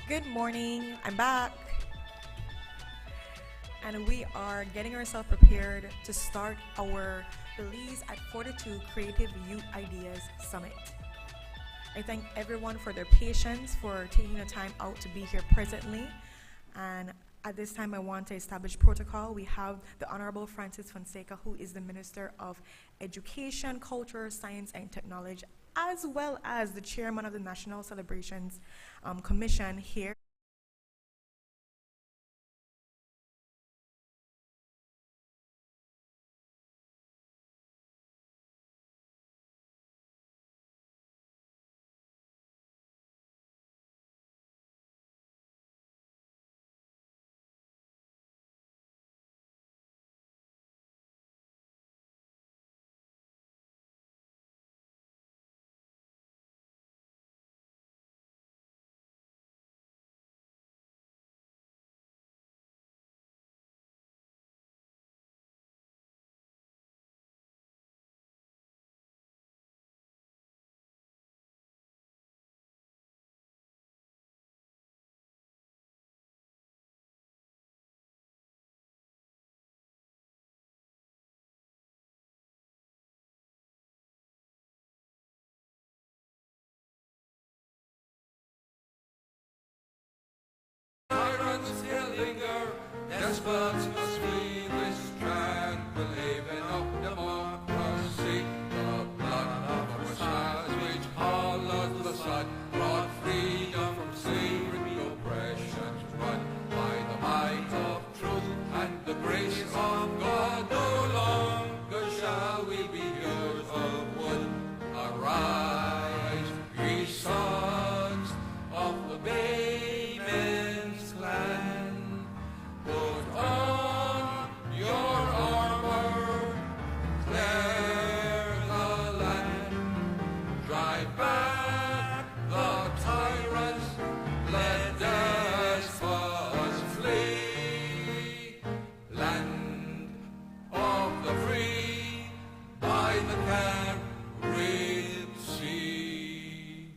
Good morning, I'm back. And we are getting ourselves prepared to start our Belize at 42 Creative Youth Ideas Summit. I thank everyone for their patience, for taking the time out to be here presently. And at this time, I want to establish protocol. We have the Honorable Francis Fonseca, who is the Minister of Education, Culture, Science, and Technology, as well as the Chairman of the National Celebrations Commission here. Tyrants still linger, despots must flee this strand, believing of democracy. The blood of our sires, which hollowed the sun, brought freedom from slavery, oppression's run. By the might of truth and the grace of God, no longer shall we be heroes of wood. Arise, ye sons of the Baymen's clan, put on your armor, clear the land, drive back the tyrants, let despots flee. Land of the free, by the Carib Sea.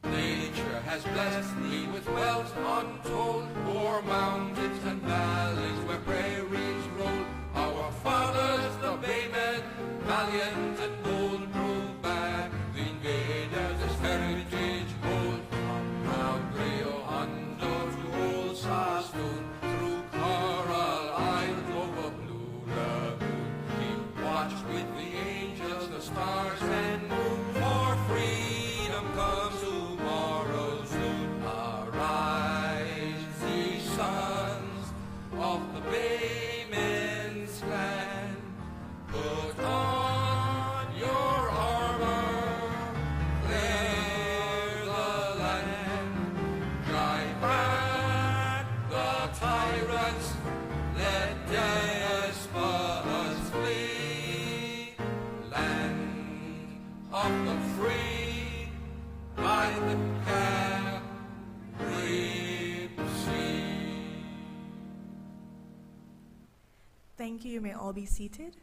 Nature has blessed me with wealth untold, o'er mountains and valleys where prairies roll. Our fathers, the Baymen, valiant and bold, drove back the invaders, this heritage hold. From Mount Rio Hondo to Old Sassoon, through Coral Island over Blue Lagoon, keep watch with the angels, the stars and moon, for freedom comes tomorrow soon. Arise, ye sons of the Baymen's clan, put on your armor, clear the land, drive back the tyrants, let despots flee. Land of the free, by the Carib Sea. Thank you. You may all be seated.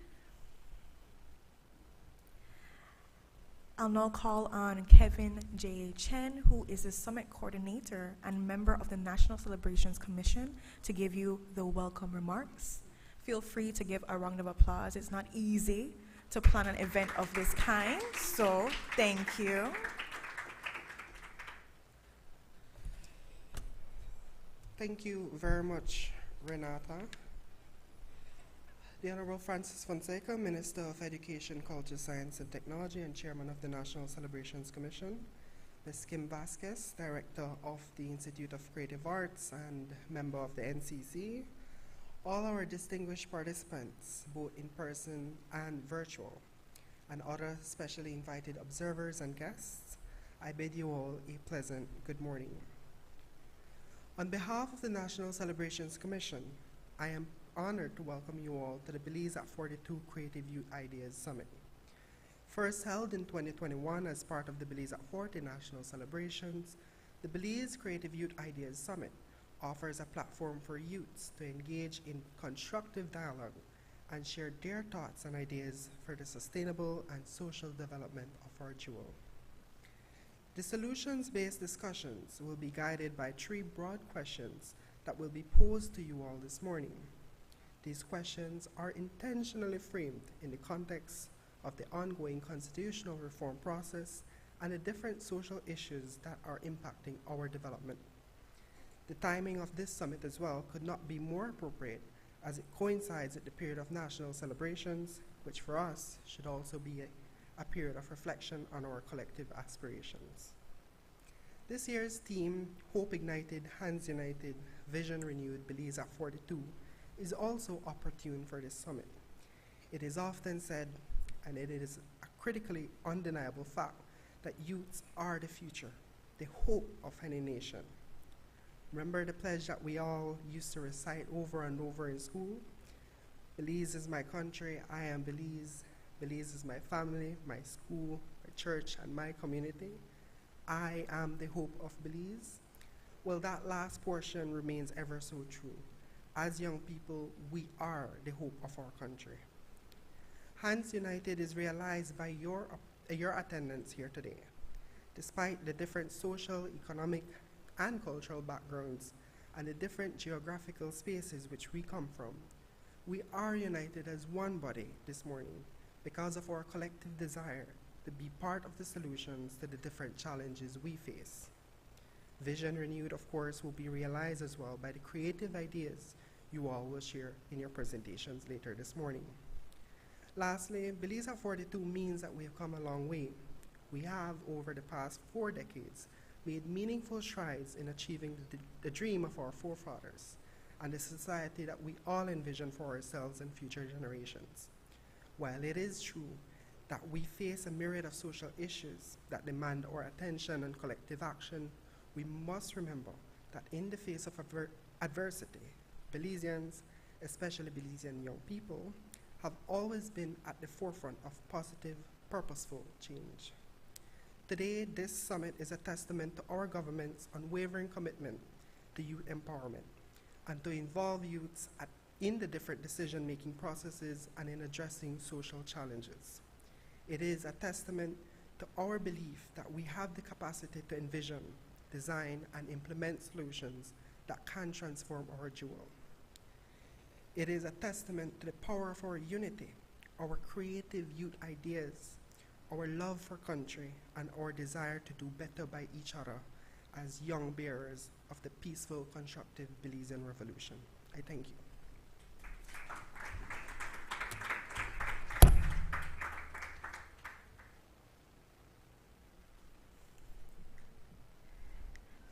I'll now call on Kevin J. Chen, who is the Summit Coordinator and member of the National Celebrations Commission, to give you the welcome remarks. Feel free to give a round of applause. It's not easy to plan an event of this kind, so thank you. Thank you very much, Renata. The Honorable Francis Fonseca, Minister of Education, Culture, Science and Technology and Chairman of the National Celebrations Commission. Ms. Kim Vasquez, Director of the Institute of Creative Arts and member of the NCC. All our distinguished participants, both in person and virtual, and other specially invited observers and guests, I bid you all a pleasant good morning. On behalf of the National Celebrations Commission, I am honored to welcome you all to the Belize at 42 Creative Youth Ideas Summit. First held in 2021 as part of the Belize at 40 National Celebrations, the Belize Creative Youth Ideas Summit offers a platform for youths to engage in constructive dialogue and share their thoughts and ideas for the sustainable and social development of our jewel. The solutions-based discussions will be guided by three broad questions that will be posed to you all this morning. These questions are intentionally framed in the context of the ongoing constitutional reform process and the different social issues that are impacting our development. The timing of this summit as well could not be more appropriate as it coincides with the period of national celebrations, which for us should also be a period of reflection on our collective aspirations. This year's theme, Hope Ignited, Hands United, Vision Renewed, Belize at 42, is also opportune for this summit. It is often said, and it is a critically undeniable fact, that youths are the future, the hope of any nation. Remember the pledge that we all used to recite over and over in school? Belize is my country, I am Belize. Belize is my family, my school, my church, and my community. I am the hope of Belize. Well, that last portion remains ever so true. As young people, we are the hope of our country. Hands United is realized by your attendance here today. Despite the different social, economic, and cultural backgrounds and the different geographical spaces which we come from, we are united as one body this morning because of our collective desire to be part of the solutions to the different challenges we face. Vision Renewed, of course, will be realized as well by the creative ideas you all will share in your presentations later this morning. Lastly, Belize at 42 means that we have come a long way. We have, over the past 4 decades, made meaningful strides in achieving the dream of our forefathers and the society that we all envision for ourselves and future generations. While it is true that we face a myriad of social issues that demand our attention and collective action, we must remember that in the face of adversity, Belizeans, especially Belizean young people, have always been at the forefront of positive, purposeful change. Today, this summit is a testament to our government's unwavering commitment to youth empowerment and to involve youths in the different decision-making processes and in addressing social challenges. It is a testament to our belief that we have the capacity to envision, design, and implement solutions that can transform our jewel. It is a testament to the power of our unity, our creative youth ideas, our love for country, and our desire to do better by each other as young bearers of the peaceful, constructive Belizean revolution. I thank you.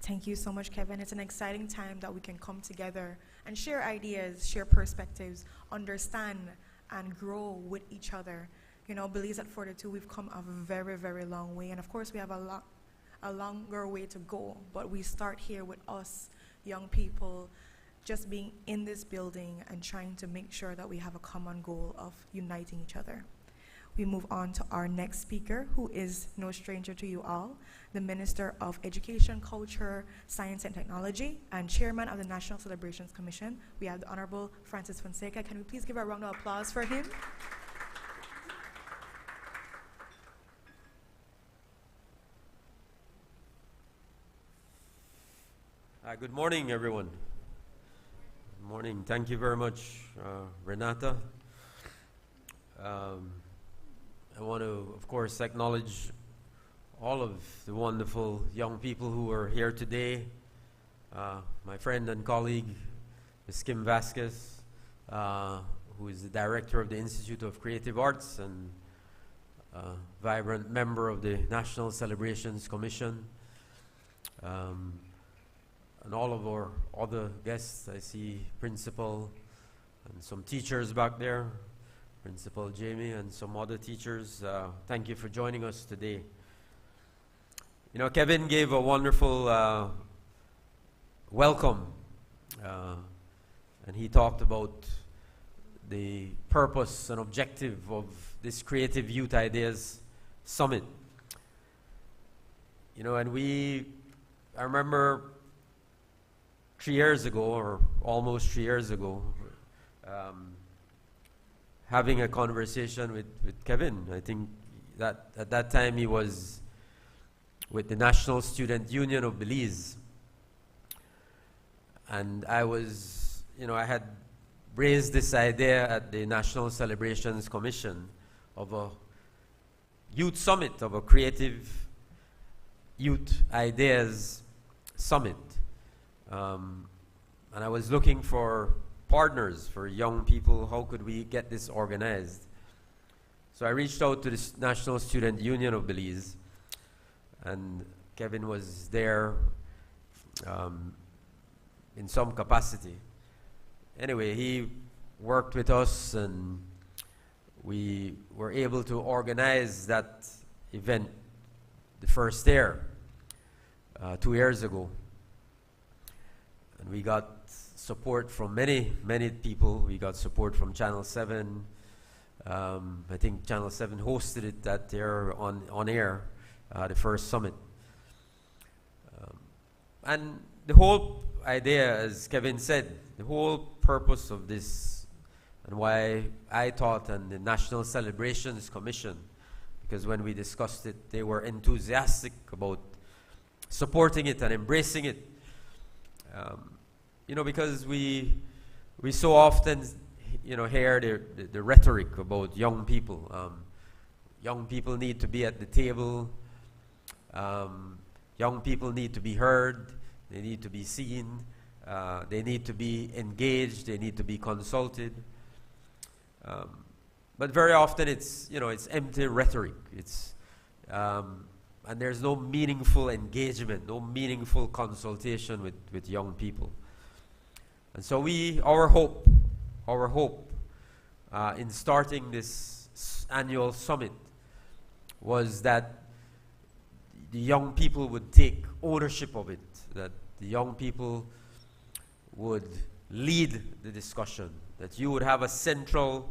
Thank you so much, Kevin. It's an exciting time that we can come together and share ideas, share perspectives, understand, and grow with each other. You know, Belize at 42, we've come a very, very long way. And of course, we have a longer way to go. But we start here with us, young people, just being in this building and trying to make sure that we have a common goal of uniting each other. We move on to our next speaker, who is no stranger to you all, the Minister of Education, Culture, Science and Technology, and Chairman of the National Celebrations Commission. We have the Honorable Francis Fonseca. Can we please give a round of applause for him? Good morning, everyone. Good morning. Thank you very much, Renata. I want to, of course, acknowledge all of the wonderful young people who are here today. My friend and colleague, Ms. Kim Vasquez, who is the director of the Institute of Creative Arts and a vibrant member of the National Celebrations Commission. And all of our other guests. I see Principal and some teachers back there, Principal Jamie and some other teachers. Thank you for joining us today. You know, Kevin gave a wonderful welcome, and he talked about the purpose and objective of this Creative Youth Ideas Summit. You know, and I remember 3 years ago, or almost 3 years ago, having a conversation with Kevin. I think that at that time he was with the National Student Union of Belize. And I was, I had raised this idea at the National Celebrations Commission of a youth summit, of a creative youth ideas summit. And I was looking for partners, for young people. How could we get this organized? So I reached out to the National Student Union of Belize, and Kevin was there in some capacity. Anyway, he worked with us, and we were able to organize that event the first year, 2 years ago. And we got support from many, many people. We got support from Channel 7. I think Channel 7 hosted it that year on air, the first summit. And the whole idea, as Kevin said, the whole purpose of this, and why I thought, and the National Celebrations Commission, because when we discussed it, they were enthusiastic about supporting it and embracing it. Because we so often, hear the rhetoric about young people. Young people need to be at the table. Young people need to be heard. They need to be seen. They need to be engaged. They need to be consulted. But very often it's empty rhetoric. And there's no meaningful engagement, no meaningful consultation with young people. And so our hope in starting this annual summit was that the young people would take ownership of it, that the young people would lead the discussion, that you would have a central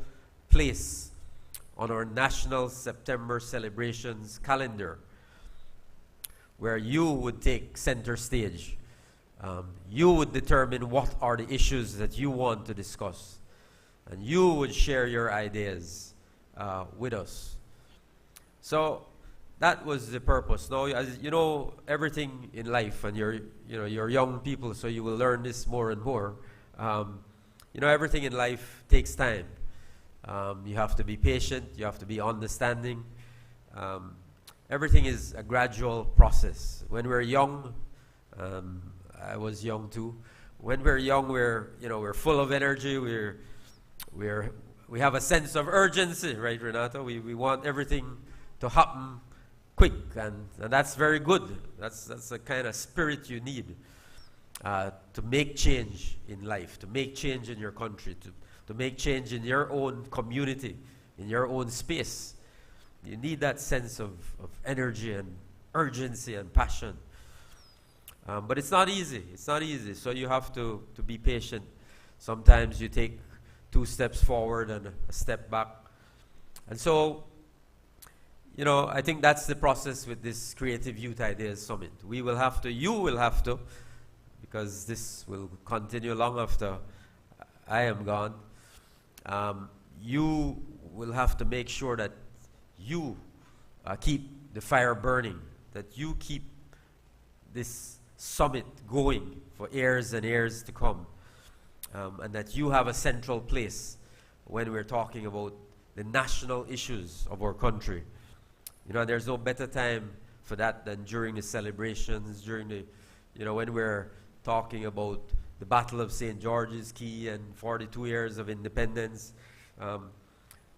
place on our national September celebrations calendar, where you would take center stage. You would determine what are the issues that you want to discuss, and you would share your ideas with us. So that was the purpose. Now, as you know, everything in life, and you're young people, so you will learn this more and more. Everything in life takes time. You have to be patient. You have to be understanding. Everything is a gradual process. When we're young, I was young too. When we're young, we're full of energy. We have a sense of urgency, right, Renato? We want everything to happen quick, and that's very good. That's the kind of spirit you need to make change in life, to make change in your country, to make change in your own community, in your own space. You need that sense of energy and urgency and passion. But it's not easy. It's not easy. So you have to be patient. Sometimes you take 2 steps forward and a step back. And so, I think that's the process with this Creative Youth Ideas Summit. You will have to, because this will continue long after I am gone. You will have to make sure that you keep the fire burning, that you keep this summit going for years and years to come, and that you have a central place when we're talking about the national issues of our country. There's no better time for that than during the celebrations, when we're talking about the Battle of St. George's Key and 42 years of independence.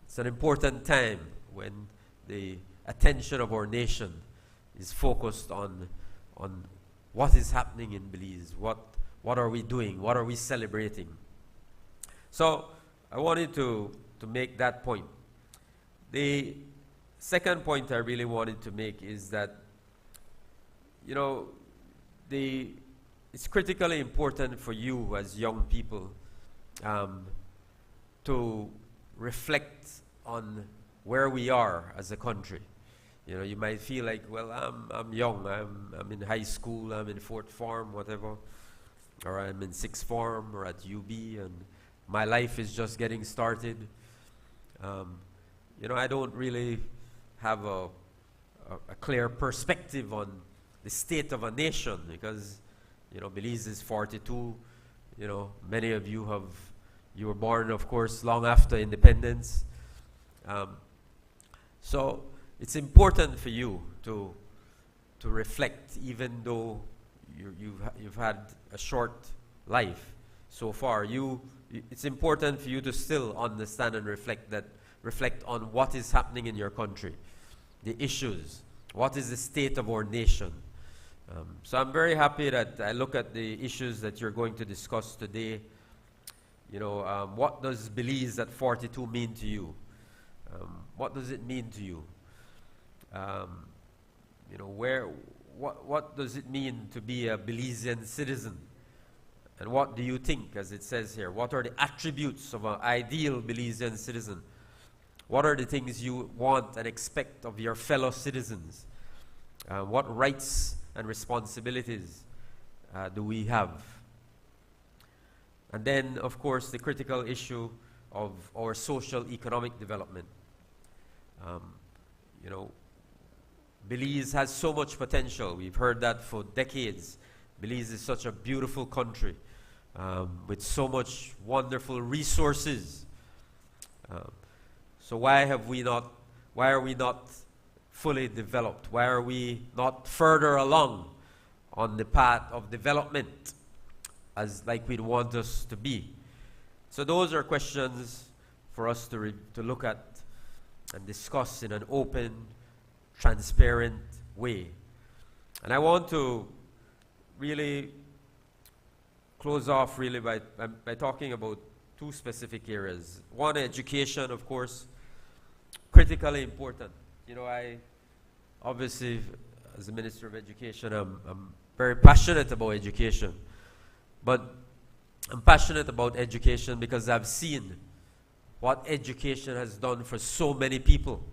It's an important time when the attention of our nation is focused on what is happening in Belize, what are we doing, what are we celebrating. So I wanted to make that point. The second point I really wanted to make is that, it's critically important for you as young people to reflect on where we are as a country. You might feel like, well, I'm young, I'm in high school, I'm in 4th form, whatever, or I'm in 6th form or at UB, and my life is just getting started. I don't really have a clear perspective on the state of a nation, because, you know, Belize is 42. You know, many of you you were born, of course, long after independence. So it's important for you to reflect, even though you've had a short life so far. It's important for you to still understand and reflect on what is happening in your country, the issues, what is the state of our nation. So I'm very happy that I look at the issues that you're going to discuss today. You know, what does Belize at 42 mean to you? What does it mean to you? You know, what does it mean to be a Belizean citizen? And what do you think, as it says here? What are the attributes of an ideal Belizean citizen? What are the things you want and expect of your fellow citizens? What rights and responsibilities do we have? And then, of course, the critical issue of our social economic development. You know, Belize has so much potential. We've heard that for decades. Belize is such a beautiful country with so much wonderful resources. So why are we not fully developed? Why are we not further along on the path of development as like we'd want us to be? So those are questions for us to look at and discuss in an open, transparent way. And I want to really close off really by talking about two specific areas. One, education, of course, critically important. You know, I obviously, as a Minister of Education, I'm very passionate about education. But I'm passionate about education because I've seen what education has done for so many people.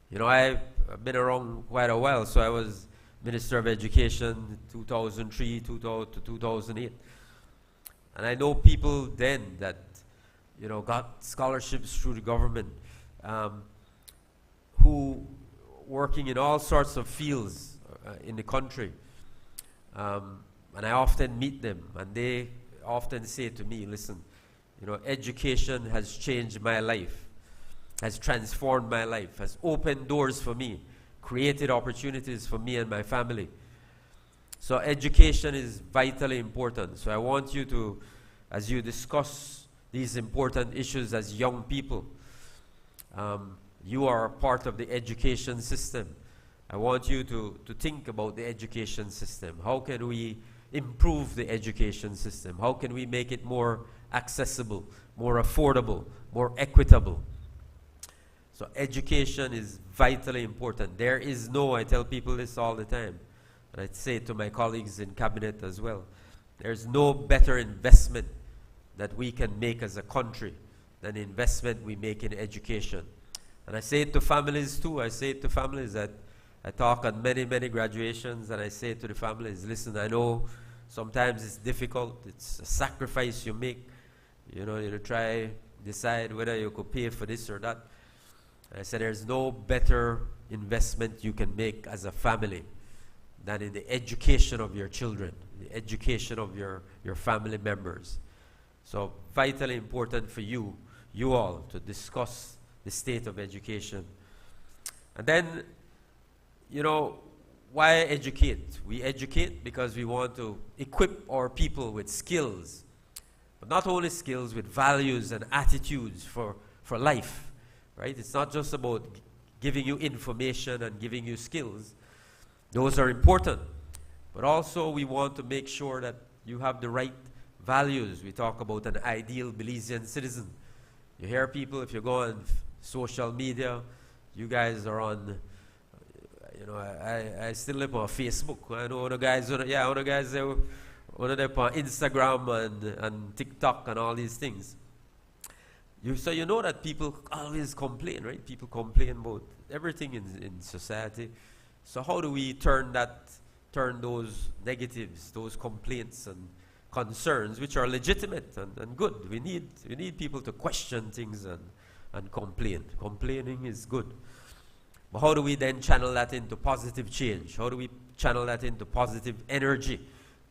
You know, I've been around quite a while, so I was Minister of Education 2003 to 2008. And I know people then that, you know, got scholarships through the government, who working in all sorts of fields in the country. And I often meet them, and they often say to me, listen, you know, education has changed my life, has transformed my life, has opened doors for me, created opportunities for me and my family. So education is vitally important. So I want you to, as you discuss these important issues as young people, you are a part of the education system. I want you to think about the education system. How can we improve the education system? How can we make it more accessible, more affordable, more equitable? So education is vitally important. There is no, I tell people this all the time, and I say it to my colleagues in cabinet as well, there's no better investment that we can make as a country than the investment we make in education. And I say it to families too. I say it to families that I talk at many, many graduations, and I say to the families, listen, I know sometimes it's difficult. It's a sacrifice you make. You know, you try decide whether you could pay for this or that. And I said, there's no better investment you can make as a family than in the education of your children, the education of your family members. So vitally important for you all to discuss the state of education. And then, you know, why educate? We educate because we want to equip our people with skills, but not only skills, with values and attitudes for life, right? It's not just about giving you information and giving you skills. Those are important, but also we want to make sure that you have the right values. We talk about an ideal Belizean citizen. You hear people, if you go on social media, you guys are on, you know, I still live on Facebook. I know one of the guys, one of them on Instagram and TikTok and all these things. So you know that people always complain, right? People complain about everything in society. So how do we turn those negatives, those complaints and concerns, which are legitimate and good? We need people to question things and complain. Complaining is good. But how do we then channel that into positive change? How do we channel that into positive energy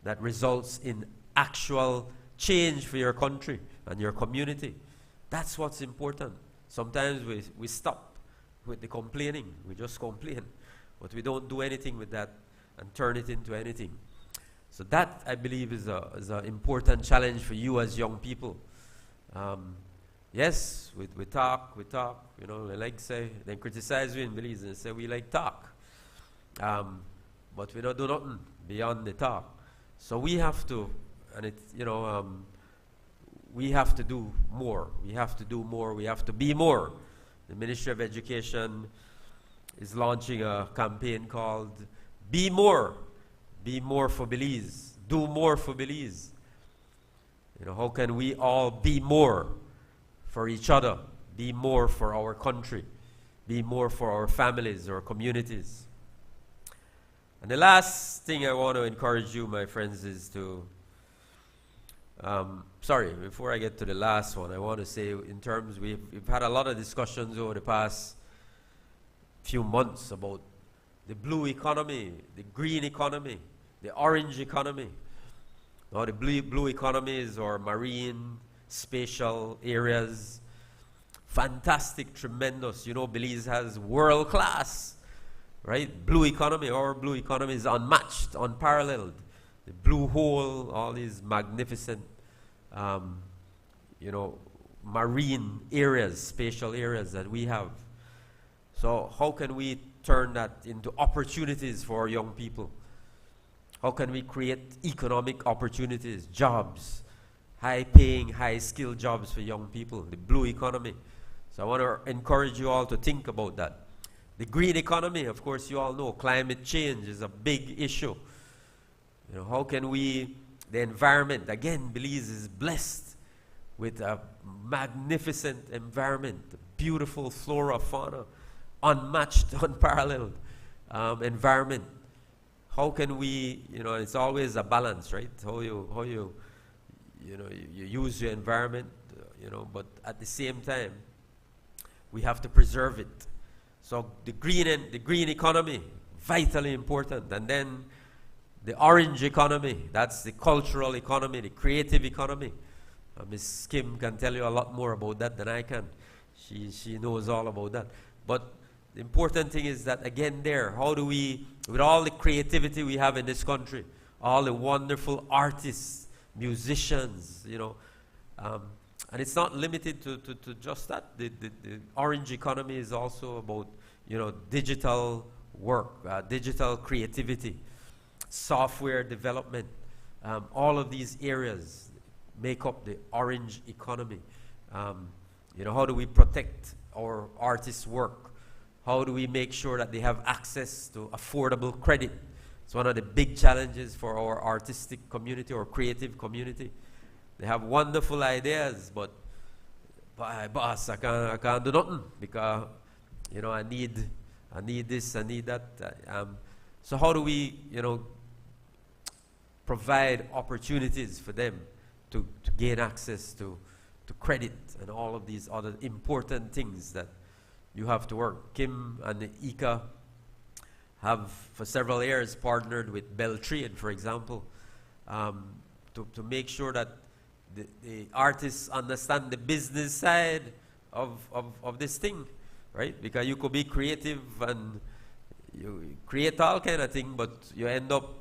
that results in actual change for your country and your community. That's what's important. Sometimes we stop with the complaining. We just complain. But we don't do anything with that and turn it into anything. So that, I believe, is an important challenge for you as young people. Yes, we talk, you know, they like say, they criticize we in Belize and say we like talk. But we don't do nothing beyond the talk. So we have to, and it's, you know, we have to do more. We have to do more. We have to be more. The Ministry of Education is launching a campaign called Be More. Be more for Belize. Do more for Belize. You know, how can we all be more for each other? Be more for our country. Be more for our families, our communities. And the last thing I want to encourage you, my friends, is to, before I get to the last one, I want to say in terms, we've had a lot of discussions over the past few months about the blue economy, the green economy, the orange economy. Now the blue economy is our marine, spatial areas. Fantastic, tremendous. You know, Belize has world class, right? Blue economy, our blue economy is unmatched, unparalleled. The blue hole, all these magnificent, you know, marine areas, spatial areas that we have. So how can we turn that into opportunities for our young people? How can we create economic opportunities, jobs, high-paying, high-skilled jobs for young people, the blue economy? So I want to encourage you all to think about that. The green economy, of course, you all know climate change is a big issue. You know, how can we, the environment, again, Belize is blessed with a magnificent environment, beautiful flora, fauna, unmatched, unparalleled environment. How can we, you know, it's always a balance, right? How you use your environment, you know, but at the same time, we have to preserve it. So the green economy, vitally important. And then the orange economy, that's the cultural economy, the creative economy. Ms. Kim can tell you a lot more about that than I can. She knows all about that. But the important thing is that, again, how do we, with all the creativity we have in this country, all the wonderful artists, musicians, you know, and it's not limited to just that. The orange economy is also about, you know, digital work, digital creativity, software development. All of these areas make up the orange economy. You know, how do we protect our artists' work? How do we make sure that they have access to affordable credit? It's one of the big challenges for our artistic community or creative community. They have wonderful ideas, but boss, I can't do nothing because, you know, I need this, I need that. So how do we, you know, provide opportunities for them to gain access to credit and all of these other important things that you have to work. Kim and the ICA have for several years partnered with Bell Trade, for example, to make sure that the artists understand the business side of this thing, right? Because you could be creative and you create all kind of thing, but you end up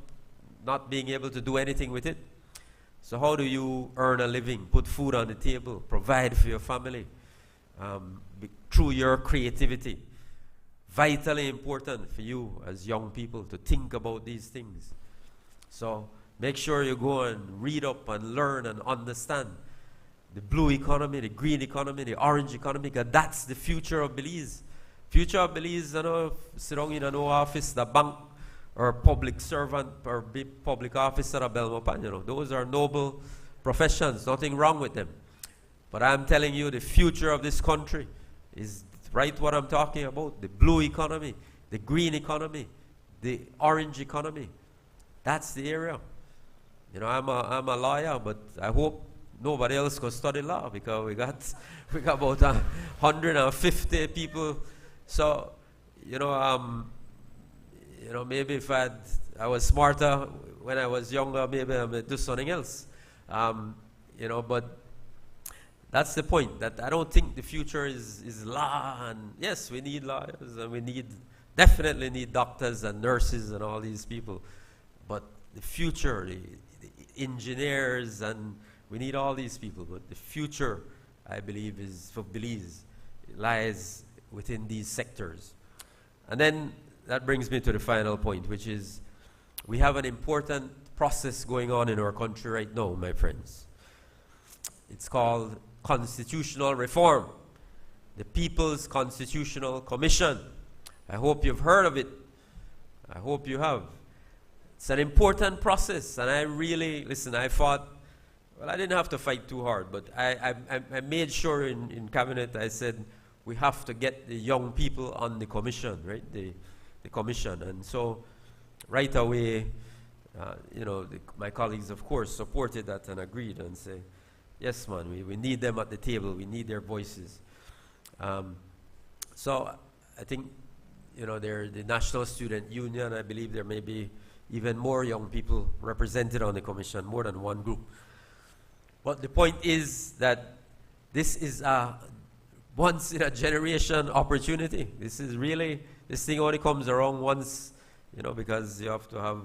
not being able to do anything with it. So how do you earn a living, put food on the table, provide for your family through your creativity? Vitally important for you as young people to think about these things. So make sure you go and read up and learn and understand the blue economy, the green economy, the orange economy, because that's the future of Belize. Future of Belize, you know, sit down in an office, the bank, or public servant, or public officer at Belmopan, you know. Those are noble professions, nothing wrong with them. But I'm telling you, the future of this country is right what I'm talking about. The blue economy, the green economy, the orange economy. That's the area. You know, I'm a lawyer, but I hope nobody else could study law because we got about 150 people. So, you know, maybe if I had I was smarter when I was younger. Maybe I would do something else. You know, but that's the point. That I don't think the future is law. And yes, we need lawyers, and we definitely need doctors and nurses and all these people. But the future, the engineers, and we need all these people. But the future, I believe, is for Belize. It lies within these sectors. And then that brings me to the final point, which is we have an important process going on in our country right now, my friends. It's called constitutional reform, the People's Constitutional Commission. I hope you've heard of it. I hope you have. It's an important process, and I really, listen, I fought, well, I didn't have to fight too hard, but I made sure in cabinet, I said, we have to get the young people on the commission, right? The commission. And so right away, you know, my colleagues, of course, supported that and agreed and say, yes, man, we need them at the table. We need their voices. So I think, you know, they're the National Student Union. I believe there may be even more young people represented on the commission, more than one group. But the point is that this is a once-in-a-generation opportunity. This thing only comes around once, you know, because you have to have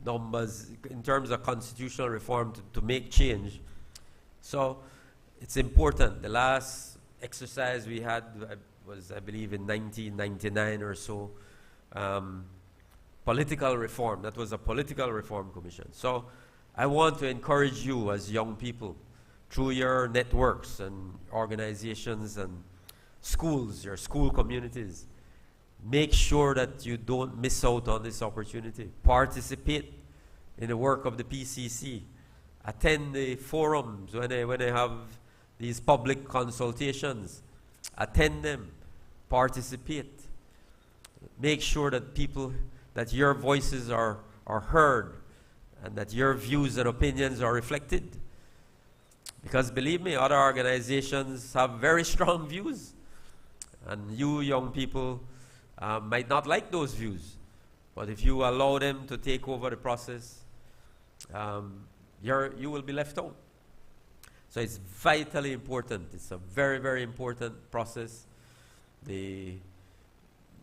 numbers in terms of constitutional reform to make change. So it's important. The last exercise we had was, I believe, in 1999 or so. Political reform. That was a political reform commission. So I want to encourage you as young people, through your networks and organizations and schools, your school communities, make sure that you don't miss out on this opportunity. Participate in the work of the PCC. Attend the forums when they have these public consultations. Attend them. Participate. Make sure that your voices are heard and that your views and opinions are reflected. Because believe me, other organizations have very strong views. And you young people might not like those views. But if you allow them to take over the process, you will be left out. So it's vitally important. It's a very, very important process. The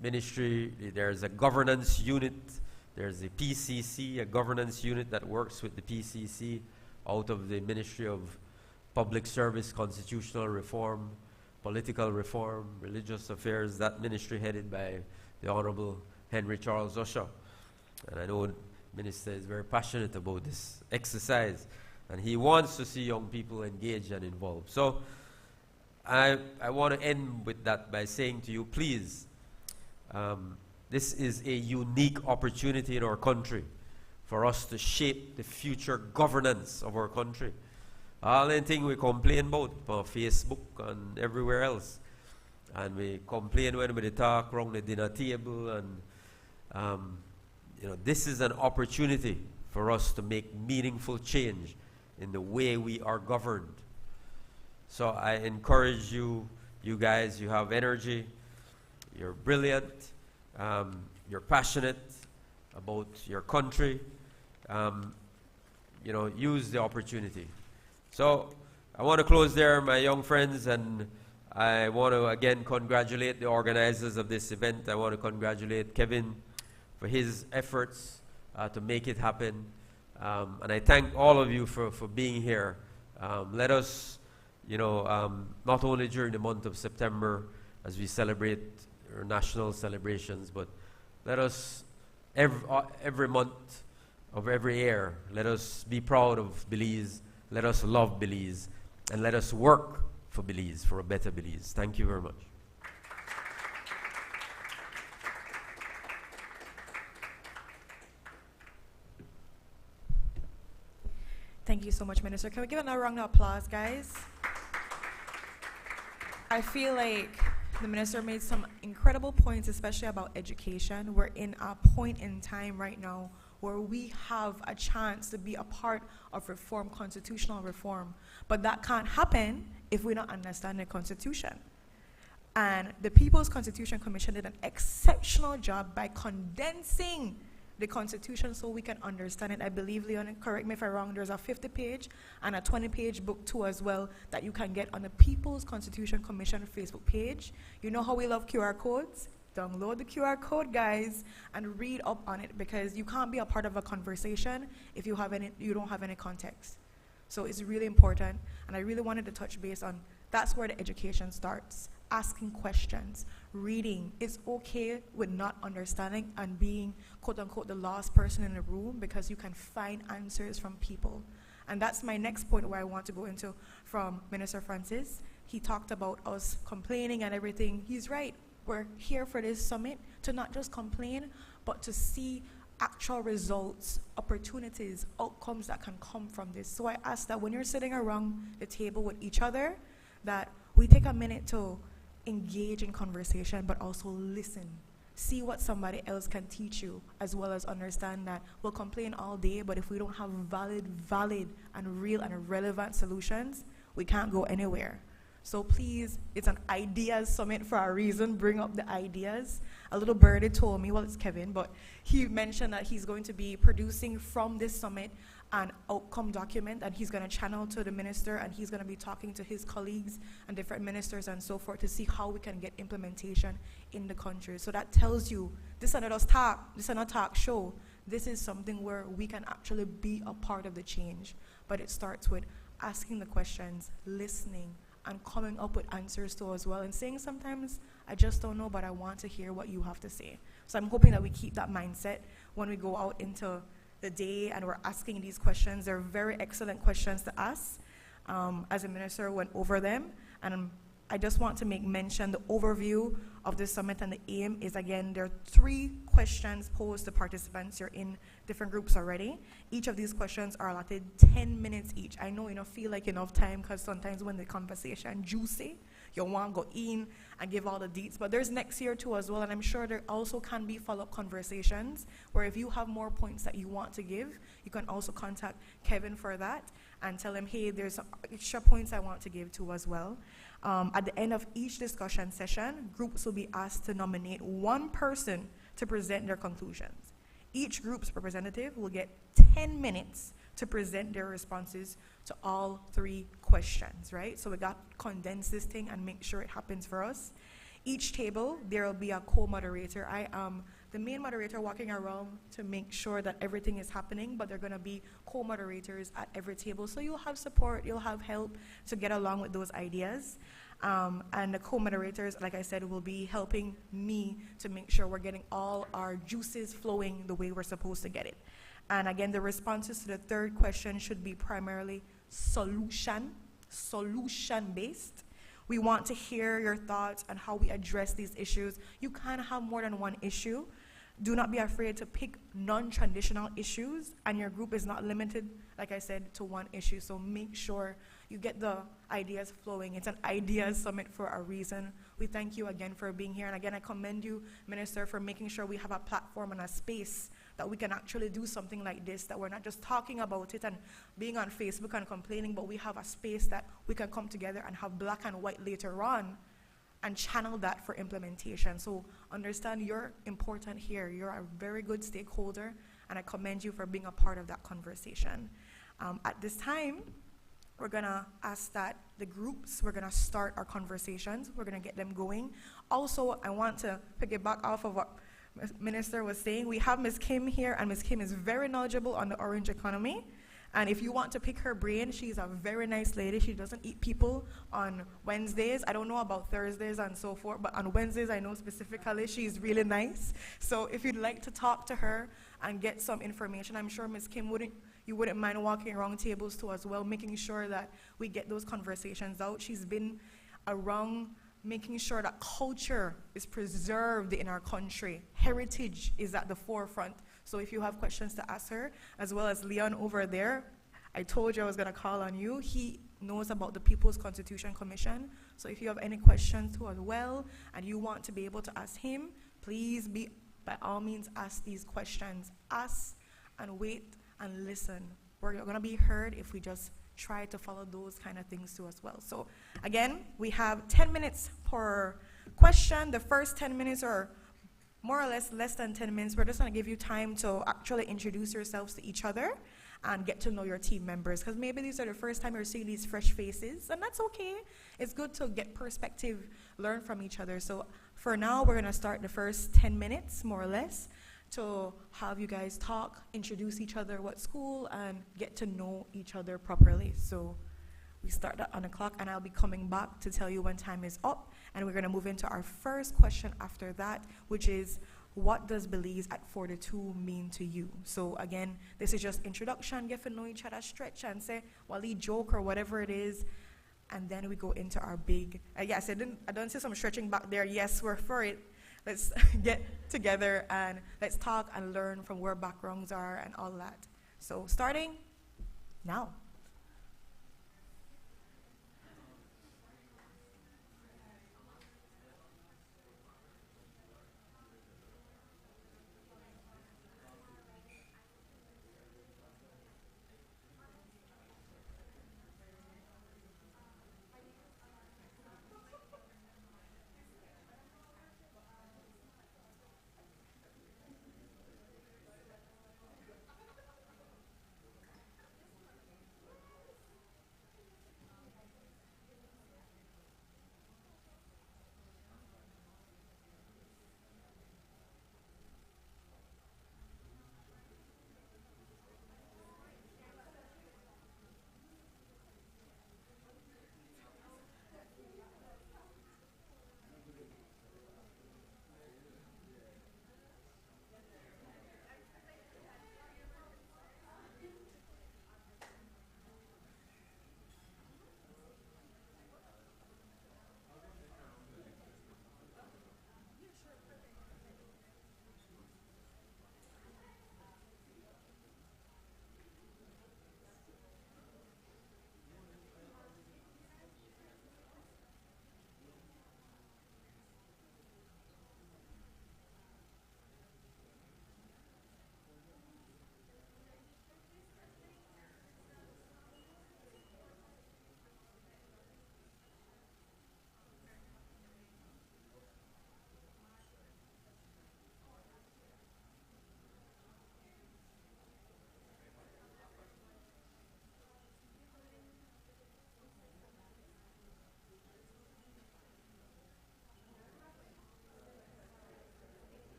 ministry, there's a governance unit. There's a PCC, a governance unit that works with the PCC out of the Ministry of Public Service, Constitutional Reform, Political Reform, Religious Affairs, that ministry headed by the Honorable Henry Charles Usher. And I know the Minister is very passionate about this exercise, and he wants to see young people engaged and involved. So I want to end with that by saying to you, please, this is a unique opportunity in our country for us to shape the future governance of our country. All the thing we complain about on Facebook and everywhere else. And we complain when we talk around the dinner table. And, you know, this is an opportunity for us to make meaningful change in the way we are governed. So I encourage you, you guys, you have energy, you're brilliant, you're passionate about your country. You know, use the opportunity. So I want to close there, my young friends, and I want to again congratulate the organizers of this event. I want to congratulate Kevin for his efforts to make it happen. And I thank all of you for being here. Let us, you know, not only during the month of September as we celebrate our national celebrations, but let us, every month of every year, let us be proud of Belize. Let us love Belize, and let us work for Belize, for a better Belize. Thank you very much. Thank you so much, Minister. Can we give another round of applause, guys? I feel like the Minister made some incredible points, especially about education. We're in a point in time right now where we have a chance to be a part of reform, constitutional reform. But that can't happen if we don't understand the Constitution. And the People's Constitution Commission did an exceptional job by condensing the Constitution so we can understand it. I believe, Leon, correct me if I'm wrong, there's a 50-page and a 20-page book too as well that you can get on the People's Constitution Commission Facebook page. You know how we love QR codes? Download the QR code, guys, and read up on it, because you can't be a part of a conversation if you don't have any context. So it's really important, and I really wanted to touch base on that's where the education starts. Asking questions, reading. It's okay with not understanding and being, quote unquote, the last person in the room, because you can find answers from people. And that's my next point where I want to go into from Minister Francis. He talked about us complaining and everything. He's right. We're here for this summit to not just complain, but to see actual results, opportunities, outcomes that can come from this. So I ask that when you're sitting around the table with each other, that we take a minute to engage in conversation, but also listen. See what somebody else can teach you, as well as understand that we'll complain all day, but if we don't have valid and real and relevant solutions, we can't go anywhere. So please, it's an ideas summit for a reason. Bring up the ideas. A little birdie told me, well, it's Kevin, but he mentioned that he's going to be producing from this summit an outcome document that he's going to channel to the minister, and he's going to be talking to his colleagues and different ministers and so forth to see how we can get implementation in the country. So that tells you, this is not us talk, this is not a talk show. This is something where we can actually be a part of the change. But it starts with asking the questions, listening, and coming up with answers to as well, and saying sometimes, I just don't know, but I want to hear what you have to say. So I'm hoping that we keep that mindset when we go out into the day and we're asking these questions. They're very excellent questions to ask. As a minister went over them, and I just want to make mention the overview of this summit, and the aim is, again, there are 3 questions posed to participants. You're in different groups already. Each of these questions are allotted 10 minutes each. I know you don't feel like enough time, because sometimes when the conversation juicy, you want to go in and give all the deets, but there's next year too as well, and I'm sure there also can be follow-up conversations where if you have more points that you want to give, you can also contact Kevin for that and tell him, hey, there's some extra points I want to give to as well. At the end of each discussion session, groups will be asked to nominate one person to present their conclusions. Each group's representative will get 10 minutes to present their responses to all 3 questions, right? So we got to condense this thing and make sure it happens for us. Each table, there will be a co-moderator. I am the main moderator walking around to make sure that everything is happening, but there are going to be co-moderators at every table. So you'll have support, you'll have help to get along with those ideas. And the co-moderators, like I said, will be helping me to make sure we're getting all our juices flowing the way we're supposed to get it. And again, the responses to the 3rd question should be primarily solution-based. We want to hear your thoughts on how we address these issues. You can have more than one issue. Do not be afraid to pick non-traditional issues, and your group is not limited, like I said, to one issue. So make sure you get the ideas flowing. It's an ideas summit for a reason. We thank you again for being here. And again, I commend you, Minister, for making sure we have a platform and a space that we can actually do something like this, that we're not just talking about it and being on Facebook and complaining, but we have a space that we can come together and have black and white later on and channel that for implementation. So understand you're important here. You're a very good stakeholder, and I commend you for being a part of that conversation. At this time, we're gonna ask that the groups, we're gonna start our conversations. We're gonna get them going. Also, I want to piggyback off of what Minister was saying. We have Ms. Kim here, and Ms. Kim is very knowledgeable on the orange economy. And if you want to pick her brain, she's a very nice lady. She doesn't eat people on Wednesdays. I don't know about Thursdays and so forth, but on Wednesdays, I know specifically she's really nice. So if you'd like to talk to her and get some information, I'm sure Ms. Kim you wouldn't mind walking around tables too as well, making sure that we get those conversations out. She's been around making sure that culture is preserved in our country. Heritage is at the forefront. So if you have questions to ask her, as well as Leon over there, I told you I was going to call on you. He knows about the People's Constitution Commission. So if you have any questions too as well, and you want to be able to ask him, please by all means, ask these questions. Ask and wait and listen. We're going to be heard if we just try to follow those kind of things too as well. So again, we have 10 minutes per question. The first 10 minutes are more or less than 10 minutes. We're just going to give you time to actually introduce yourselves to each other and get to know your team members, because maybe these are the first time you're seeing these fresh faces, and that's okay. It's good to get perspective, learn from each other. So for now, we're going to start the first 10 minutes, more or less, to have you guys talk, introduce each other, what school, and get to know each other properly. So we start that on the clock, and I'll be coming back to tell you when time is up. And we're going to move into our first question after that, which is, what does Belize at 42 mean to you? So again, this is just introduction, get to know each other, stretch and say, wali joke or whatever it is. And then we go into our big, yes, I don't see some stretching back there. Yes, we're for it. Let's get together and let's talk and learn from where backgrounds are and all that. So starting now.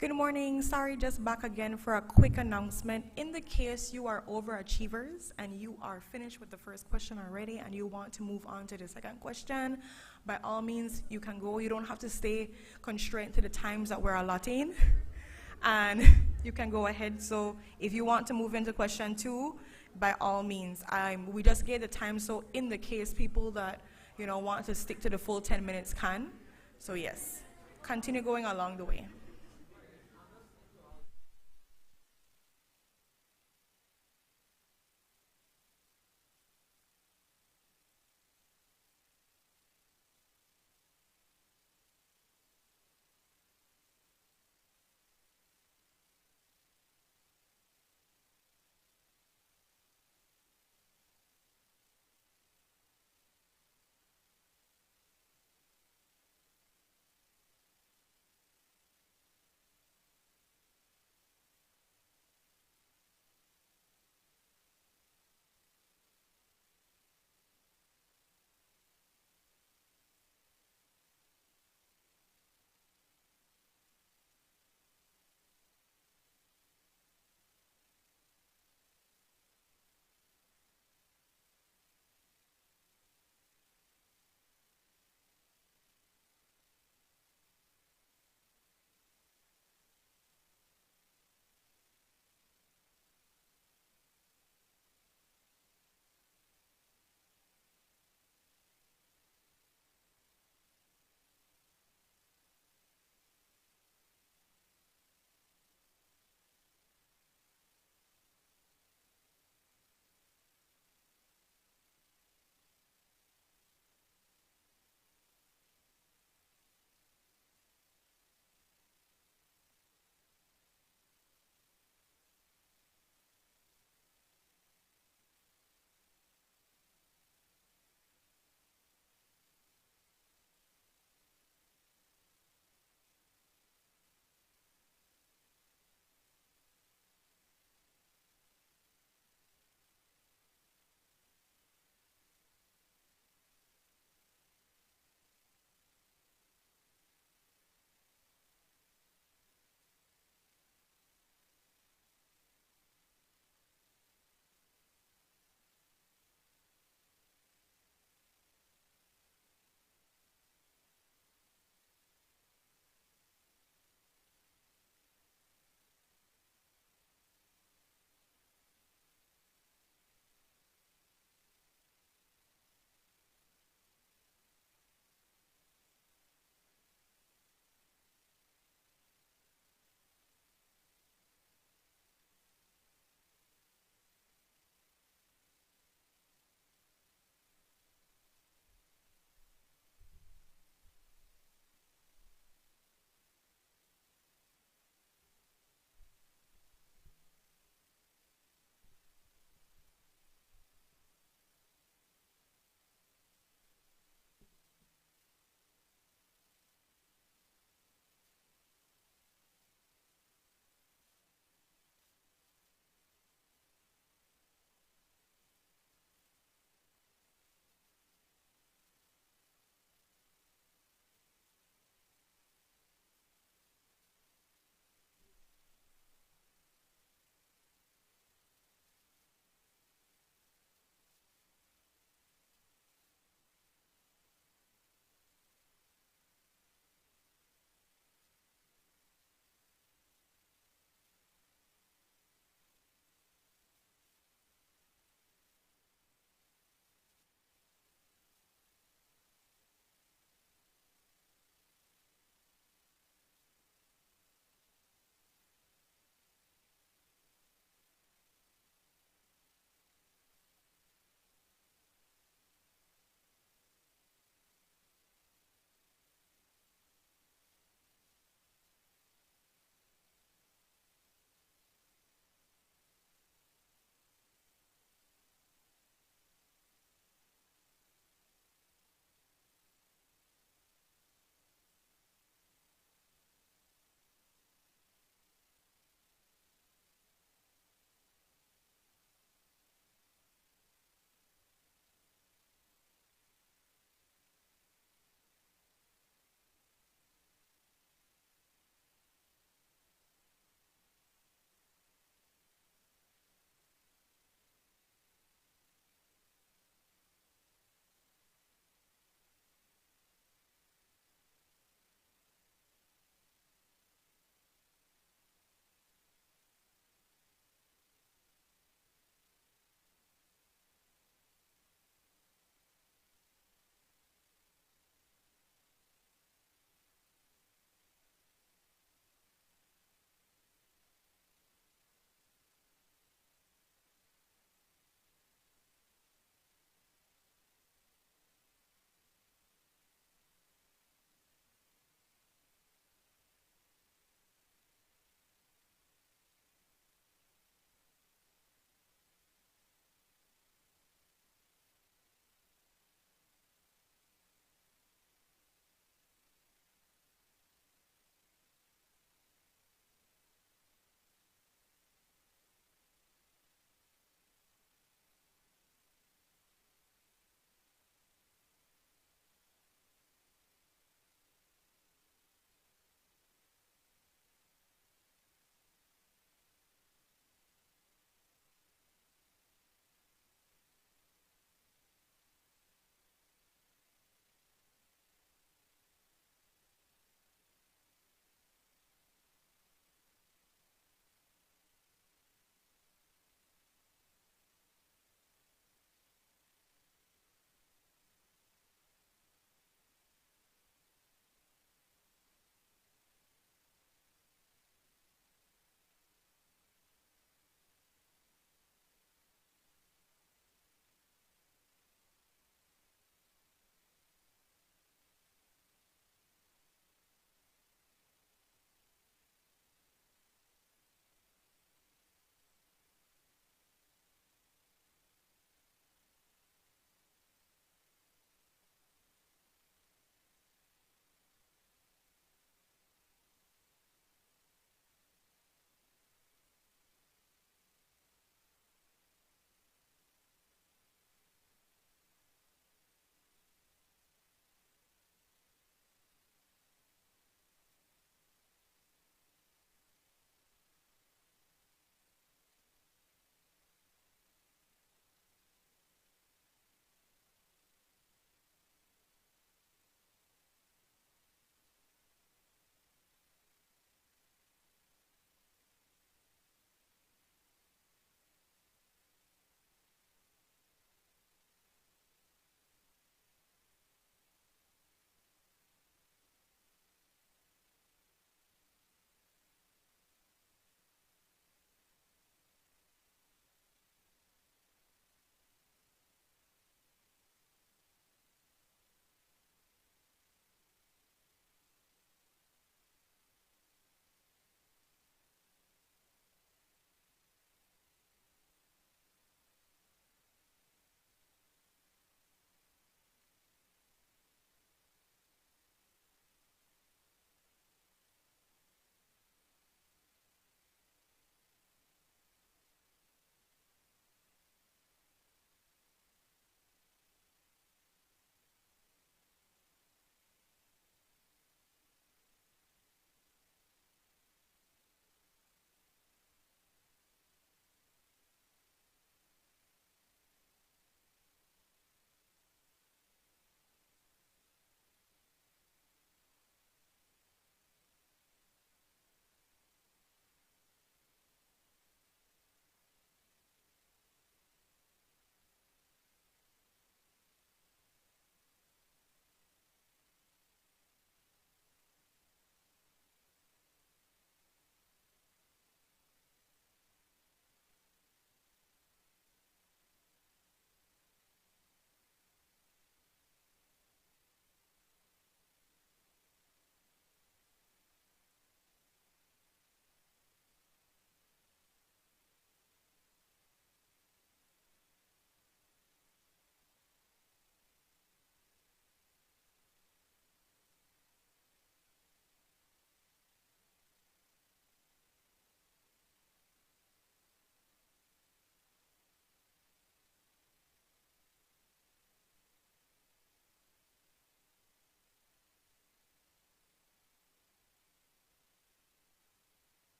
Good morning. Sorry, just back again for a quick announcement. In the case you are overachievers and you are finished with the first question already and you want to move on to the second question, by all means, you can go. You don't have to stay constrained to the times that we're allotting. And you can go ahead. So if you want to move into question 2, by all means. We just gave the time, so in the case people that want to stick to the full 10 minutes can. So yes, continue going along the way.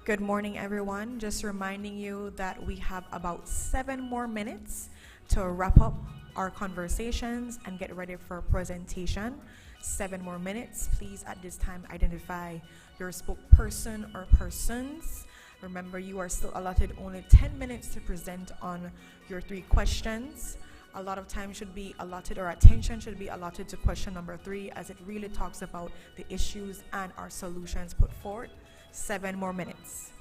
Good morning, everyone. Just reminding you that we have about 7 more minutes to wrap up our conversations and get ready for presentation. 7 more minutes. Please, at this time, identify your spokesperson or persons. Remember, you are still allotted only 10 minutes to present on your 3 questions. A lot of time should be allotted, or attention should be allotted to question number 3, as it really talks about the issues and our solutions put forward. 7 more minutes.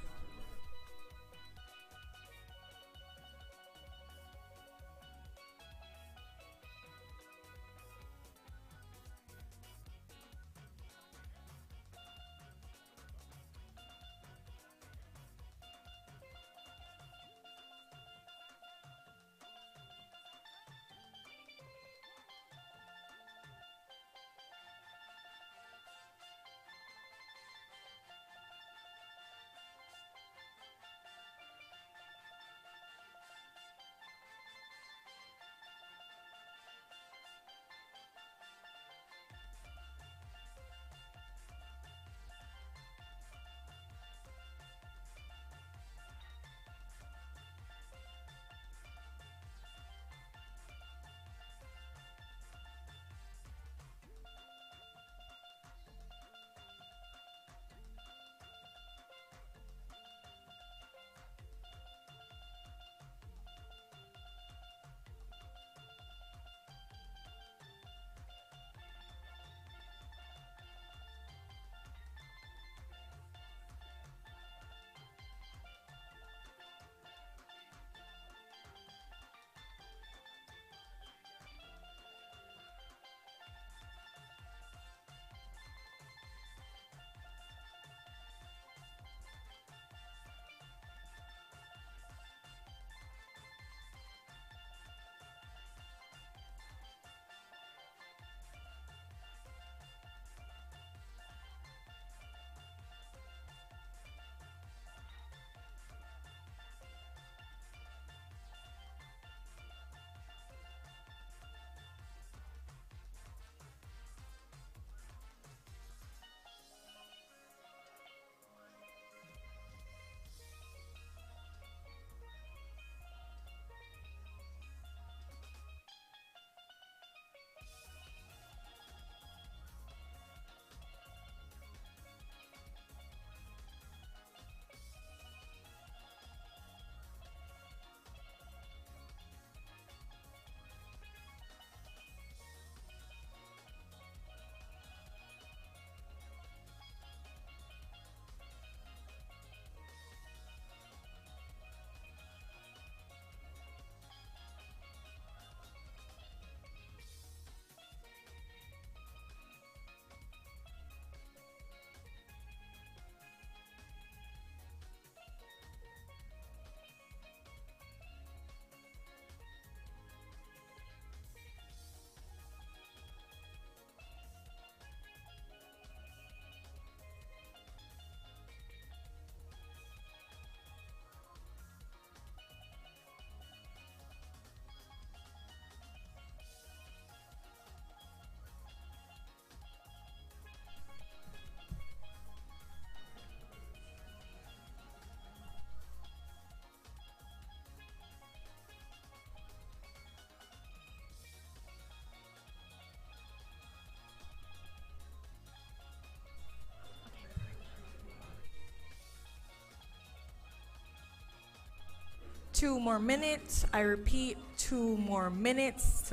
Two more minutes. I repeat, 2 more minutes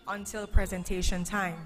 until presentation time.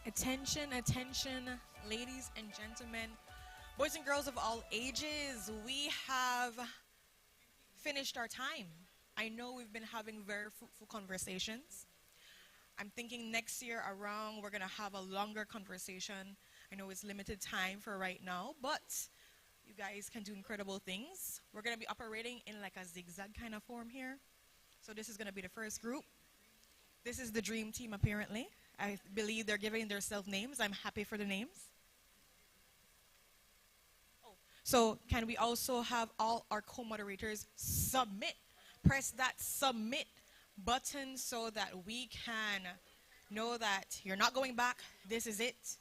Attention, attention, ladies and gentlemen, boys and girls of all ages, we have finished our time. I know we've been having very fruitful conversations. I'm thinking next year around we're going to have a longer conversation. I know it's limited time for right now, but you guys can do incredible things. We're going to be operating in like a zigzag kind of form here. So this is going to be the first group. This is the dream team apparently. I believe they're giving themselves names. I'm happy for the names. So can we also have all our co-moderators submit? Press that submit button so that we can know that you're not going back. This is it.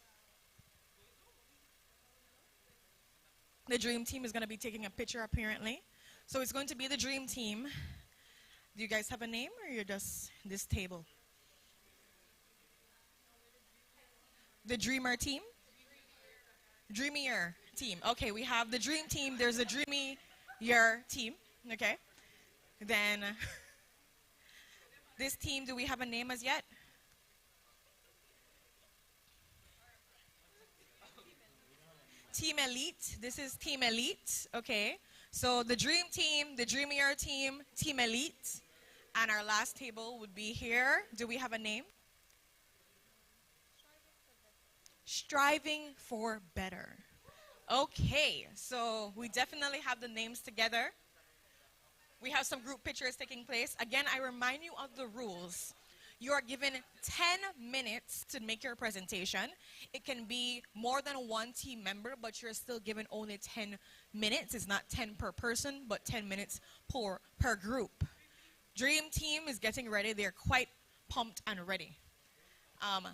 The dream team is going to be taking a picture apparently. So it's going to be the dream team. Do you guys have a name or you're just this table? The dreamer team? Dreamier team. Okay, we have the dream team. There's a dreamier team. Okay. Then this team, do we have a name as yet? Team Elite. This is Team Elite. Okay. So the dream team, the dreamier team, Team Elite. And our last table would be here. Do we have a name? Striving for better. Okay, so we definitely have the names together. We have some group pictures taking place. Again, I remind you of the rules. You are given 10 minutes to make your presentation. It can be more than one team member, but you're still given only 10 minutes. It's not 10 per person, but 10 minutes per group. Dream team is getting ready. They're quite pumped and ready.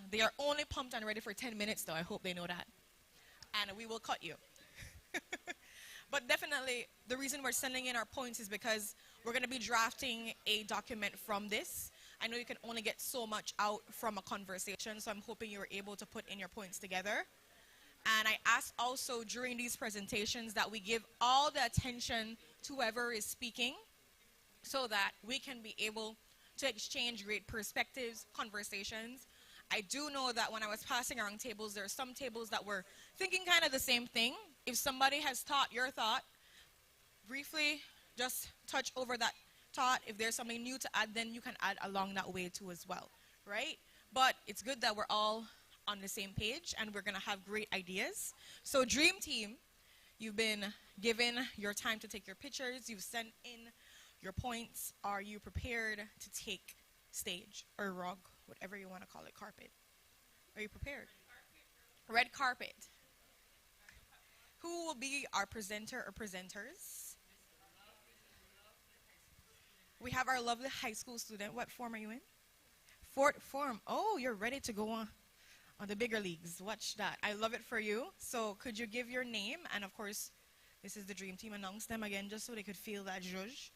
They are only pumped and ready for 10 minutes, though. I hope they know that. And we will cut you. But definitely, the reason we're sending in our points is because we're going to be drafting a document from this. I know you can only get so much out from a conversation, so I'm hoping you're able to put in your points together. And I ask also during these presentations that we give all the attention to whoever is speaking so that we can be able to exchange great perspectives, conversations. I do know that when I was passing around tables, there are some tables that were thinking kind of the same thing. If somebody has taught your thought, briefly just touch over that thought. If there's something new to add, then you can add along that way too as well, right? But it's good that we're all on the same page and we're going to have great ideas. So Dream Team, you've been given your time to take your pictures. You've sent in your points. Are you prepared to take stage or rug, whatever you want to call it, carpet? Are you prepared? Red carpet. Who will be our presenter or presenters? We have our lovely high school student. What form are you in? Fourth form. Oh, you're ready to go on the bigger leagues. Watch that. I love it for you. So could you give your name? And of course, this is the Dream Team. Announce them again just so they could feel that judge.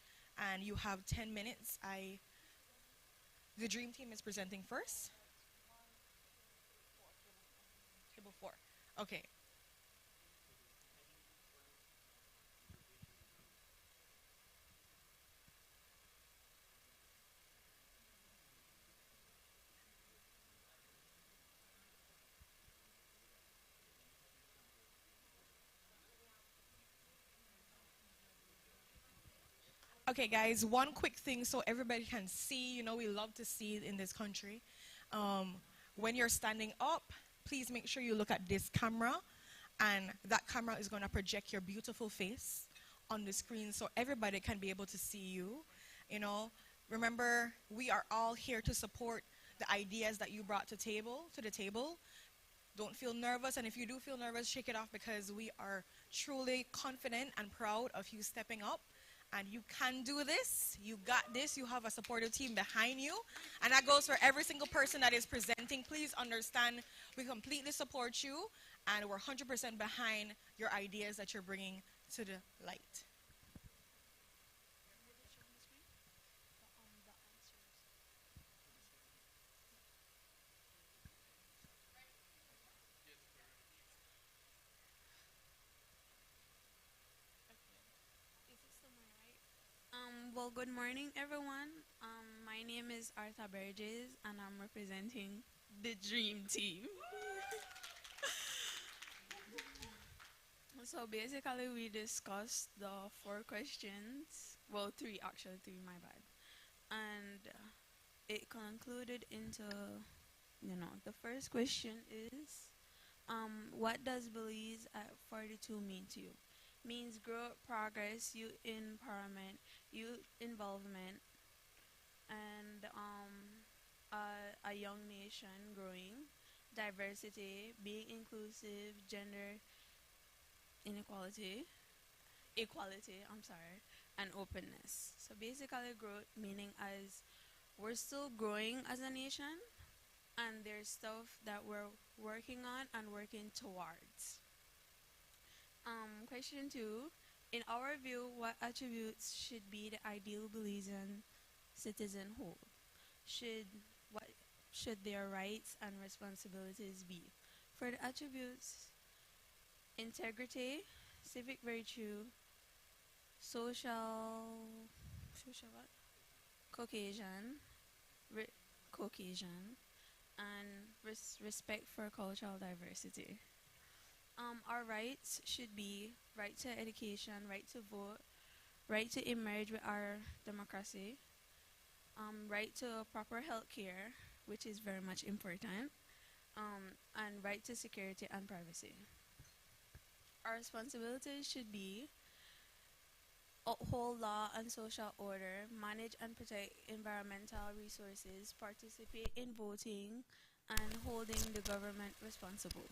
And you have 10 minutes. The Dream Team is presenting first. Table 4. Okay. Okay, guys, one quick thing so everybody can see. You know, we love to see it in this country. When you're standing up, please make sure you look at this camera. And that camera is going to project your beautiful face on the screen so everybody can be able to see you. You know, remember, we are all here to support the ideas that you brought to the table. Don't feel nervous, and if you do feel nervous, shake it off because we are truly confident and proud of you stepping up. And you can do this. You got this. You have a supportive team behind you. And that goes for every single person that is presenting. Please understand, we completely support you. And we're 100% behind your ideas that you're bringing to the light. Well, good morning, everyone. My name is Arta Burgess, and I'm representing the Dream Team. So basically, we discussed the four questions. Well, three actually, three, my bad. And it concluded into, the first question is, what does Belize at 42 mean to you? Means growth, progress, youth empowerment, youth involvement, and a young nation growing, diversity, being inclusive, gender inequality, equality, I'm sorry, and openness. So basically, growth meaning as we're still growing as a nation, and there's stuff that we're working on and working towards. Question two. In our view, what attributes should be the ideal Belizean citizen hold? Should what should their rights and responsibilities be? For the attributes, integrity, civic virtue, social what? Caucasian, re- Caucasian, and respect for cultural diversity. Our rights should be right to education, right to vote, right to emerge with our democracy, right to proper health care, which is very much important, and right to security and privacy. Our responsibilities should be uphold law and social order, manage and protect environmental resources, participate in voting, and holding the government responsible.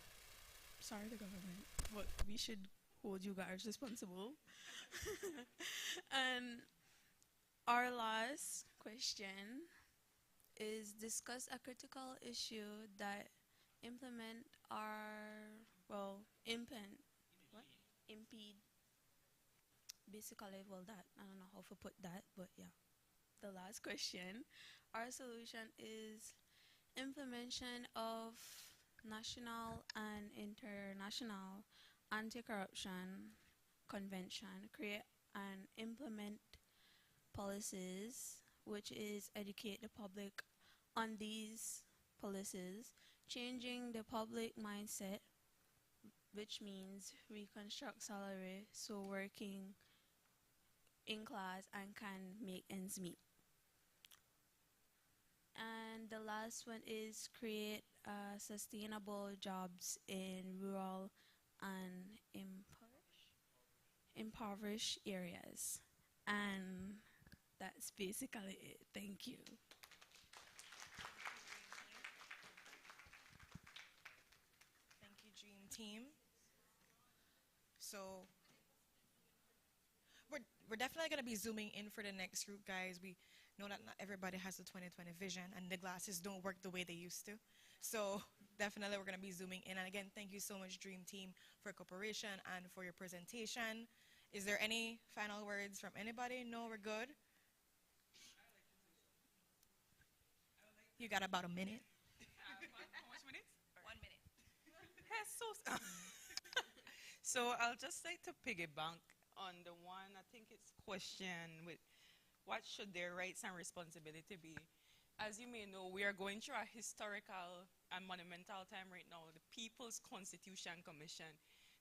Sorry, the government, but we should hold you guys responsible. And our last question is discuss a critical issue that implement our, impede, what? Impede. Basically, well, that, I don't know how to put that, but yeah. The last question, our solution is implementation of national and international anti-corruption convention, create and implement policies, which is educate the public on these policies, changing the public mindset, which means reconstruct salary, so working in class and can make ends meet. And the last one is create sustainable jobs in rural and impoverished areas. And that's basically it. Thank you. Thank you, Dream Team. So we're definitely going to be zooming in for the next group, guys. We know that not everybody has the 2020 vision, and the glasses don't work the way they used to. So definitely we're going to be zooming in. And again, thank you so much, Dream Team, for your cooperation and for your presentation. Is there any final words from anybody? No, we're good? You got about a minute. How much minutes? 1 minute. Jesus. So I'll just like to piggyback on the one, I think it's question with what should their rights and responsibility be. As you may know, we are going through a historical and monumental time right now, the People's Constitution Commission.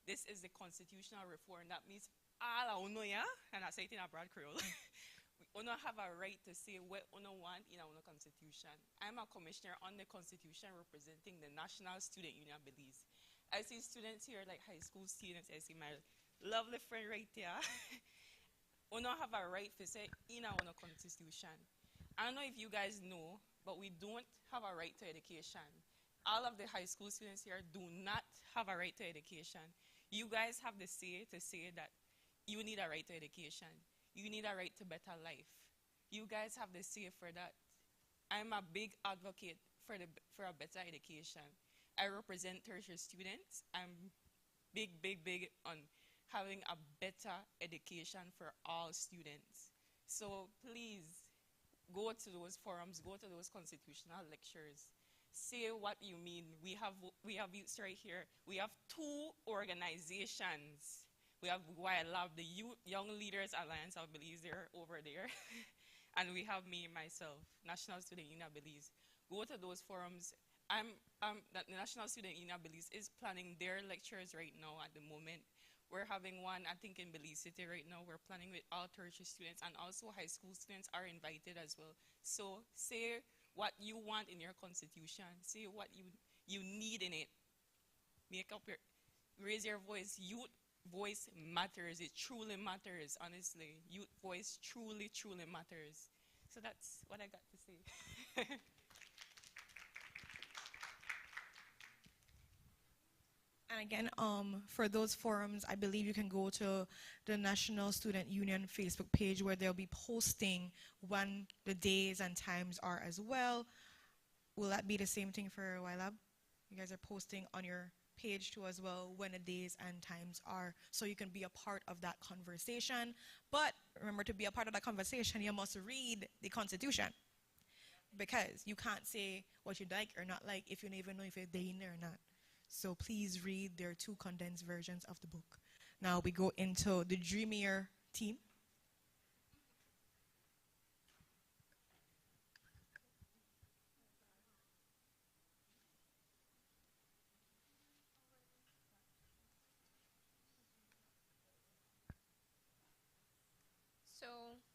This is the constitutional reform. That means all uno, yeah? And I say it in a broad creole. We uno have a right to say what uno want in our constitution. I'm a commissioner on the constitution representing the National Student Union Belize. I see students here, like high school students. I see my lovely friend right there. Uno have a right to say in our constitution. I don't know if you guys know, but we don't have a right to education. All of the high school students here do not have a right to education. You guys have the say to say that you need a right to education. You need a right to better life. You guys have the say for that. I'm a big advocate for a better education. I represent tertiary students. I'm big on having a better education for all students. So please, go to those forums, go to those constitutional lectures. Say what you mean. We have youths right here. We have two organizations. We have YLAB, the Young Leaders Alliance of Belize, they're over there. And we have me, myself, National Student Union Belize. Go to those forums. The National Student Union Belize is planning their lectures right now at the moment. We're having one, I think, in Belize City right now. We're planning with all tertiary students, and also high school students are invited as well. So say what you want in your constitution. Say what you need in it. Make up your, raise your voice. Youth voice matters. It truly matters, honestly. Youth voice truly, truly matters. So that's what I got to say. And again, for those forums, I believe you can go to the National Student Union Facebook page where they'll be posting when the days and times are as well. Will that be the same thing for YLab? You guys are posting on your page too as well when the days and times are, so you can be a part of that conversation. But remember, to be a part of that conversation, you must read the Constitution, because you can't say what you like or not like if you don't even know if you're there or not. So please read their two condensed versions of the book. Now we go into the Dreamier team. So,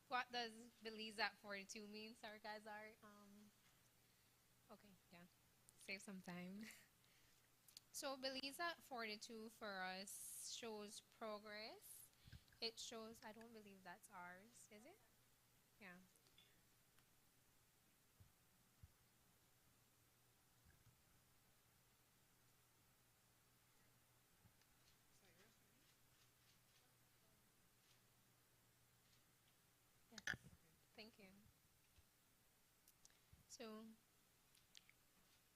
what does Belize at 42 mean, Sarkazar? Okay, yeah, save some time. So, Belize at 42 for us shows progress. It shows, I don't believe that's ours, is it? Yeah. Yes. Thank you. So,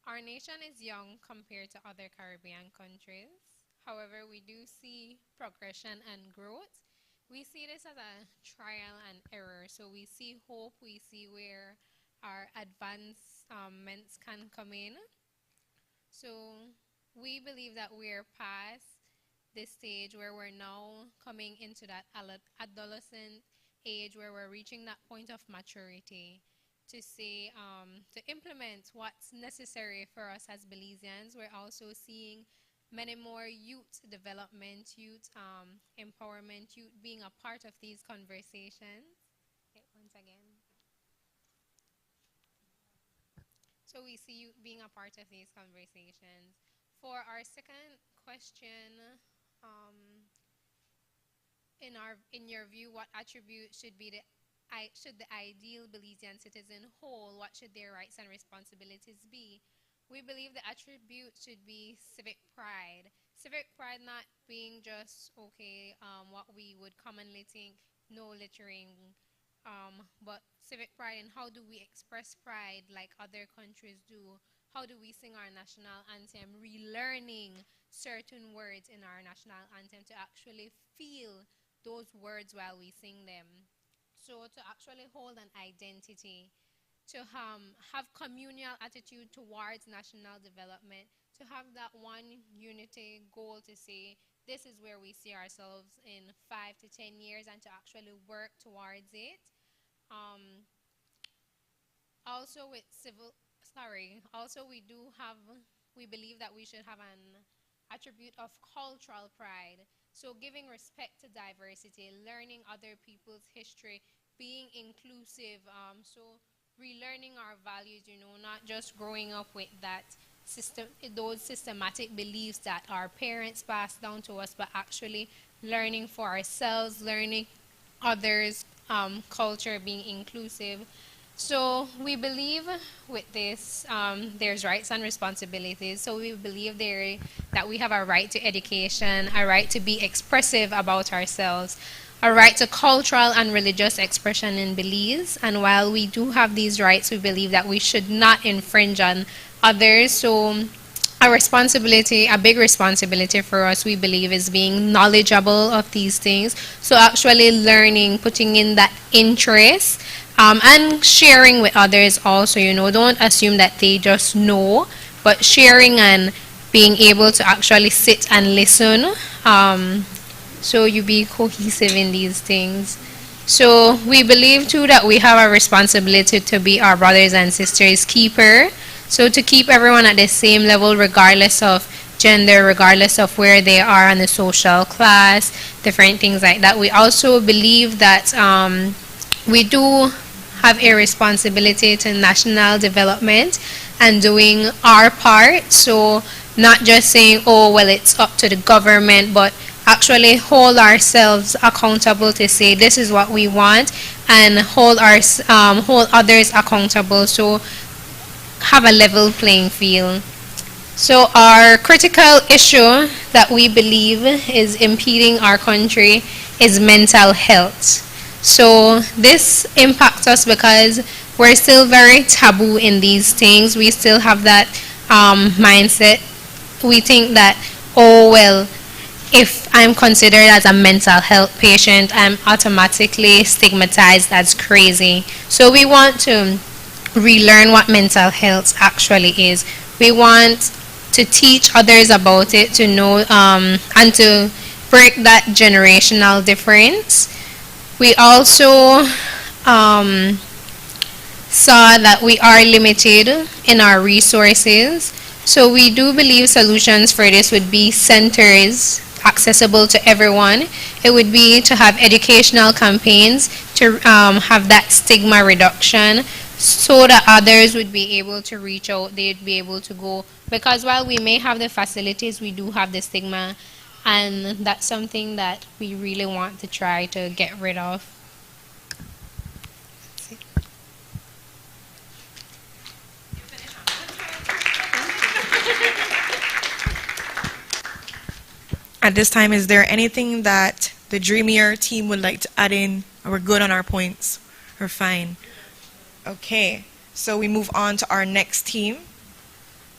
our nation is young compared to other Caribbean countries. However, we do see progression and growth. We see this as a trial and error. So we see hope, we see where our advancements can come in. So we believe that we're past this stage where we're now coming into that adolescent age where we're reaching that point of maturity to say, to implement what's necessary for us as Belizeans. We're also seeing many more youth development, youth empowerment, youth being a part of these conversations. Okay, once again. So we see youth being a part of these conversations. For our second question, in your view, what attribute should the ideal Belizean citizen hold? What should their rights and responsibilities be? We believe the attribute should be civic pride. Civic pride not being just, okay, what we would commonly think, no littering, but civic pride, and how do we express pride like other countries do? How do we sing our national anthem? Relearning certain words in our national anthem to actually feel those words while we sing them. So to actually hold an identity, to have communal attitude towards national development, to have that one unity goal to say, this is where we see ourselves in 5 to 10 years, and to actually work towards it. Also with we believe that we should have an attribute of cultural pride. So giving respect to diversity, learning other people's history, being inclusive, so relearning our values, not just growing up with those systematic beliefs that our parents passed down to us, but actually learning for ourselves, learning others' culture, being inclusive. So we believe with this, there's rights and responsibilities. So we believe that we have a right to education, a right to be expressive about ourselves, a right to cultural and religious expression in Belize. And while we do have these rights, we believe that we should not infringe on others. So a big responsibility for us, we believe, is being knowledgeable of these things. So actually learning, putting in that interest, and sharing with others also, don't assume that they just know, but sharing and being able to actually sit and listen, so you be cohesive in these things. So we believe too that we have a responsibility to be our brothers and sisters keeper, so to keep everyone at the same level regardless of gender, regardless of where they are on the social class, different things like that. We also believe that we do have a responsibility to national development and doing our part. So not just saying, oh, well, it's up to the government, but actually hold ourselves accountable to say this is what we want, and hold others accountable. So have a level playing field. So our critical issue that we believe is impeding our country is mental health. So this impacts us because we're still very taboo in these things. We still have that mindset. We think that, oh, well, if I'm considered as a mental health patient, I'm automatically stigmatized as crazy. So we want to relearn what mental health actually is. We want to teach others about it, to know and to break that generational difference. We also saw that we are limited in our resources. So we do believe solutions for this would be centers accessible to everyone. It would be to have educational campaigns to have that stigma reduction, so that others would be able to reach out, they'd be able to go. Because while we may have the facilities, we do have the stigma, and that's something that we really want to try to get rid of. At this time, is there anything that the Dreamier team would like to add in? Or we're good on our points? We're fine. Okay, so we move on to our next team,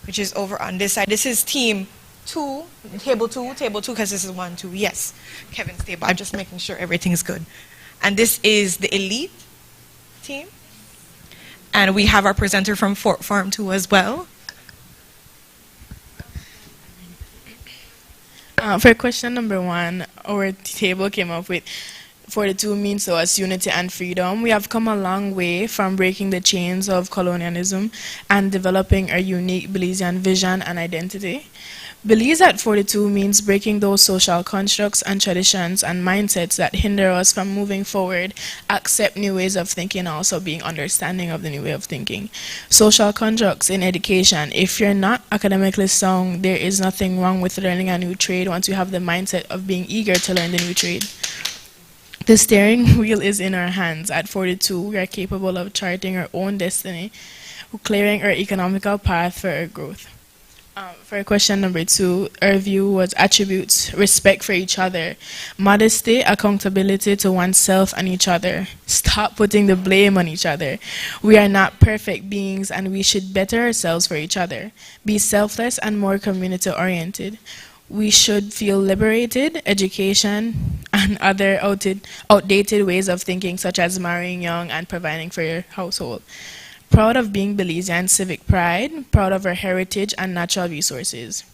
which is over on this side. This is team 2, table 2, because this is 1, 2. Yes, Kevin's table. I'm just making sure everything's good. And this is the elite team. And we have our presenter from Fort Farm 2 as well. For question number 1, our table came up with 42 means to us unity and freedom. We have come a long way from breaking the chains of colonialism and developing a unique Belizean vision and identity. Belize at 42 means breaking those social constructs and traditions and mindsets that hinder us from moving forward, accept new ways of thinking, also being understanding of the new way of thinking. Social constructs in education. If you're not academically sound, there is nothing wrong with learning a new trade once you have the mindset of being eager to learn the new trade. The steering wheel is in our hands. At 42, we are capable of charting our own destiny, clearing our economical path for our growth. For question number 2, our view was attributes: respect for each other, modesty, accountability to oneself and each other. Stop putting the blame on each other. We are not perfect beings and we should better ourselves for each other. Be selfless and more community-oriented. We should feel liberated. Education and other outdated ways of thinking, such as marrying young and providing for your household. Proud of being Belizean, civic pride, proud of our heritage and natural resources.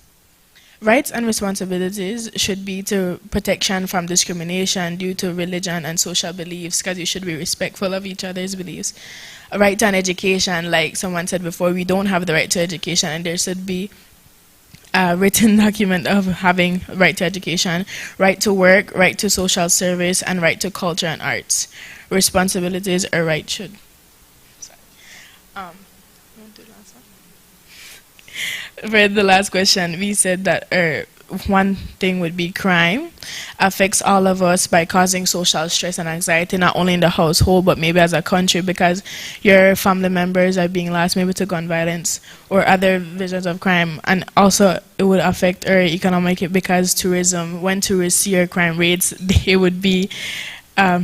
Rights and responsibilities should be to protection from discrimination due to religion and social beliefs, because you should be respectful of each other's beliefs. A right to an education, like someone said before, we don't have the right to education, and there should be a written document of having right to education, right to work, right to social service, and right to culture and arts. Responsibilities are right should. For the last question, we said that one thing would be crime affects all of us by causing social stress and anxiety, not only in the household, but maybe as a country, because your family members are being lost maybe to gun violence or other visions of crime. And also it would affect our economic, because tourism, when tourists see our crime rates, they would be a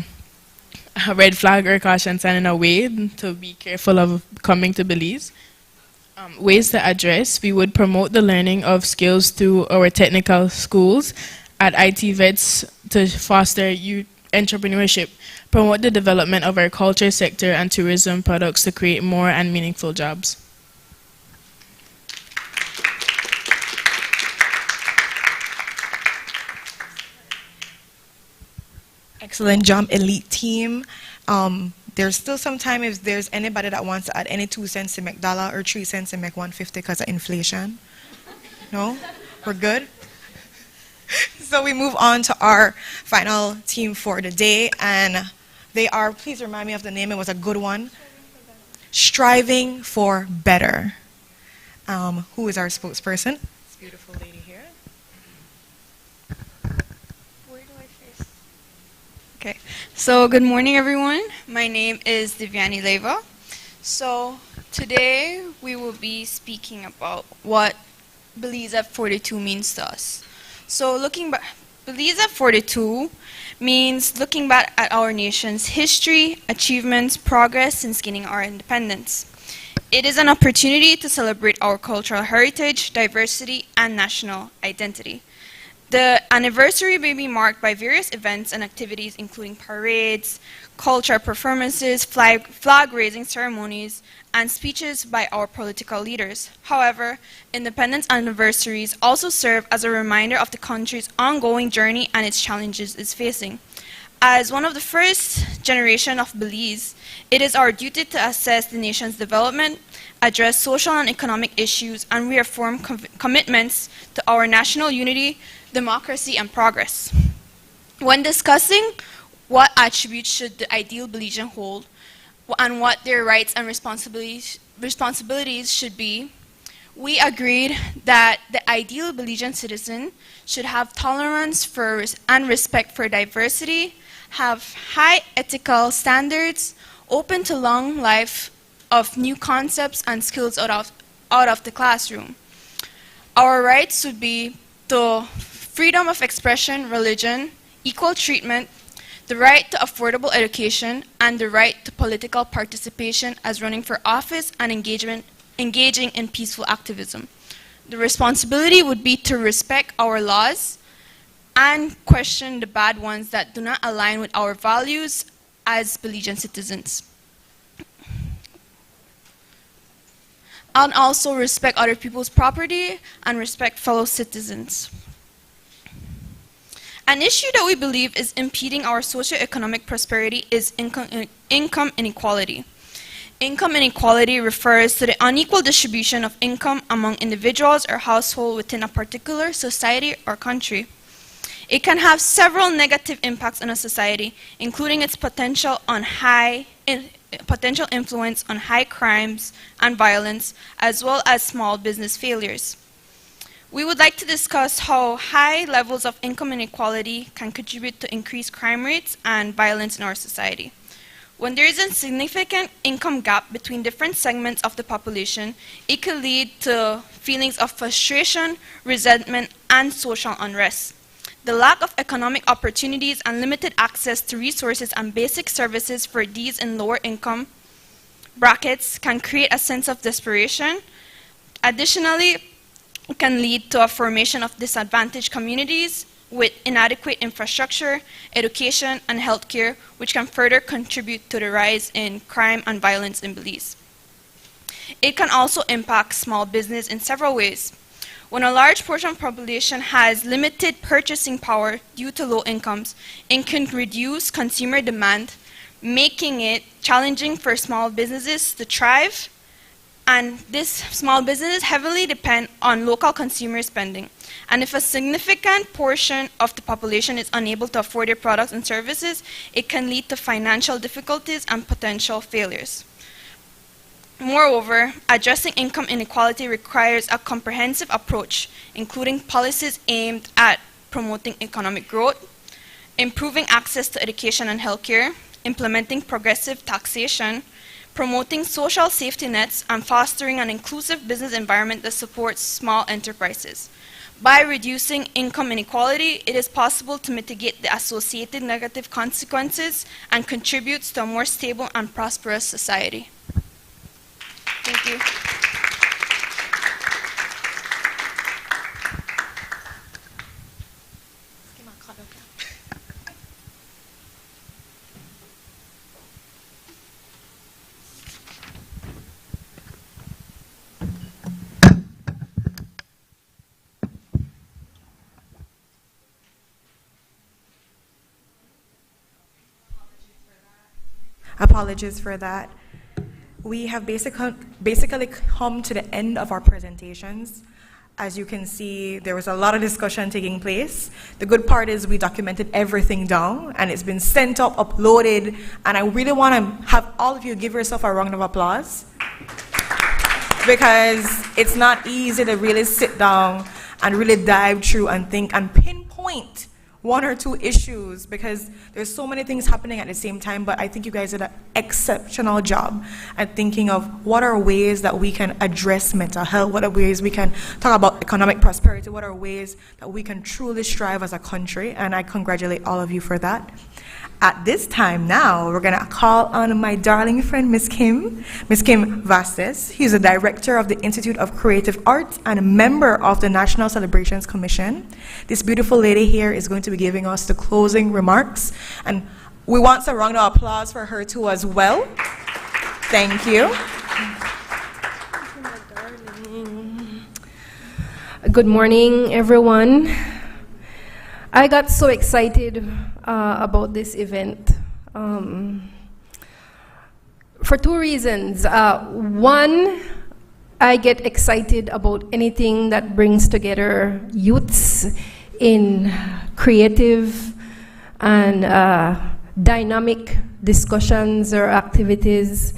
red flag or caution sign in a way to be careful of coming to Belize. Ways to address: we would promote the learning of skills through our technical schools at IT vets to foster youth entrepreneurship, promote the development of our culture sector and tourism products to create more and meaningful jobs. Excellent job, elite team. There's still some time if there's anybody that wants to add any 2 cents to make dollar or 3 cents to make 150 because of inflation. No? We're good? So we move on to our final team for the day, and they are, please remind me of the name, it was a good one. Striving for Better. Who is our spokesperson? This beautiful lady here. Where do I face? Okay, so good morning everyone. My name is Divyani Leva. So today we will be speaking about what Belize at 42 means to us. So looking back, Belize at 42 means looking back at our nation's history, achievements, progress since gaining our independence. It is an opportunity to celebrate our cultural heritage, diversity, and national identity. The anniversary may be marked by various events and activities including parades, cultural performances, flag-raising ceremonies, and speeches by our political leaders. However, independence anniversaries also serve as a reminder of the country's ongoing journey and its challenges it's facing. As one of the first generation of Belize, it is our duty to assess the nation's development, address social and economic issues, and reaffirm commitments to our national unity, democracy, and progress. When discussing what attributes should the ideal Belizean hold and what their rights and responsibilities should be, we agreed that the ideal Belizean citizen should have tolerance for and respect for diversity, have high ethical standards, open to long life of new concepts and skills out of the classroom. Our rights would be the freedom of expression, religion, equal treatment, the right to affordable education, and the right to political participation as running for office and engaging in peaceful activism. The responsibility would be to respect our laws and question the bad ones that do not align with our values as Belizean citizens. And also respect other people's property and respect fellow citizens. An issue that we believe is impeding our socioeconomic prosperity is income inequality. Income inequality refers to the unequal distribution of income among individuals or households within a particular society or country. It can have several negative impacts on a society, including its potential influence on high crimes and violence, as well as small business failures. We would like to discuss how high levels of income inequality can contribute to increased crime rates and violence in our society. When there is a significant income gap between different segments of the population, it could lead to feelings of frustration, resentment, and social unrest. The lack of economic opportunities and limited access to resources and basic services for these in lower income brackets can create a sense of desperation. Additionally, it can lead to a formation of disadvantaged communities with inadequate infrastructure, education, and healthcare, which can further contribute to the rise in crime and violence in Belize. It can also impact small business in several ways. When a large portion of the population has limited purchasing power due to low incomes, it can reduce consumer demand, making it challenging for small businesses to thrive. And these small businesses heavily depend on local consumer spending. And if a significant portion of the population is unable to afford their products and services, it can lead to financial difficulties and potential failures. Moreover, addressing income inequality requires a comprehensive approach, including policies aimed at promoting economic growth, improving access to education and healthcare, implementing progressive taxation, promoting social safety nets, and fostering an inclusive business environment that supports small enterprises. By reducing income inequality, it is possible to mitigate the associated negative consequences and contributes to a more stable and prosperous society. Thank you. Apologies for that. We have basically come to the end of our presentations. As you can see, there was a lot of discussion taking place. The good part is we documented everything down, and it's been sent up, uploaded, and I really want to have all of you give yourself a round of applause, because it's not easy to really sit down and really dive through and think and pinpoint one or two issues, because there's so many things happening at the same time. But I think you guys did an exceptional job at thinking of what are ways that we can address mental health, what are ways we can talk about economic prosperity, what are ways that we can truly strive as a country, and I congratulate all of you for that. At this time now, we're gonna call on my darling friend, Ms. Kim Vasquez. He's the director of the Institute of Creative Arts and a member of the National Celebrations Commission. This beautiful lady here is going to be giving us the closing remarks, and we want a round of applause for her too as well. Thank you. Good morning, everyone. I got so excited about this event for two reasons. One, I get excited about anything that brings together youths in creative and dynamic discussions or activities.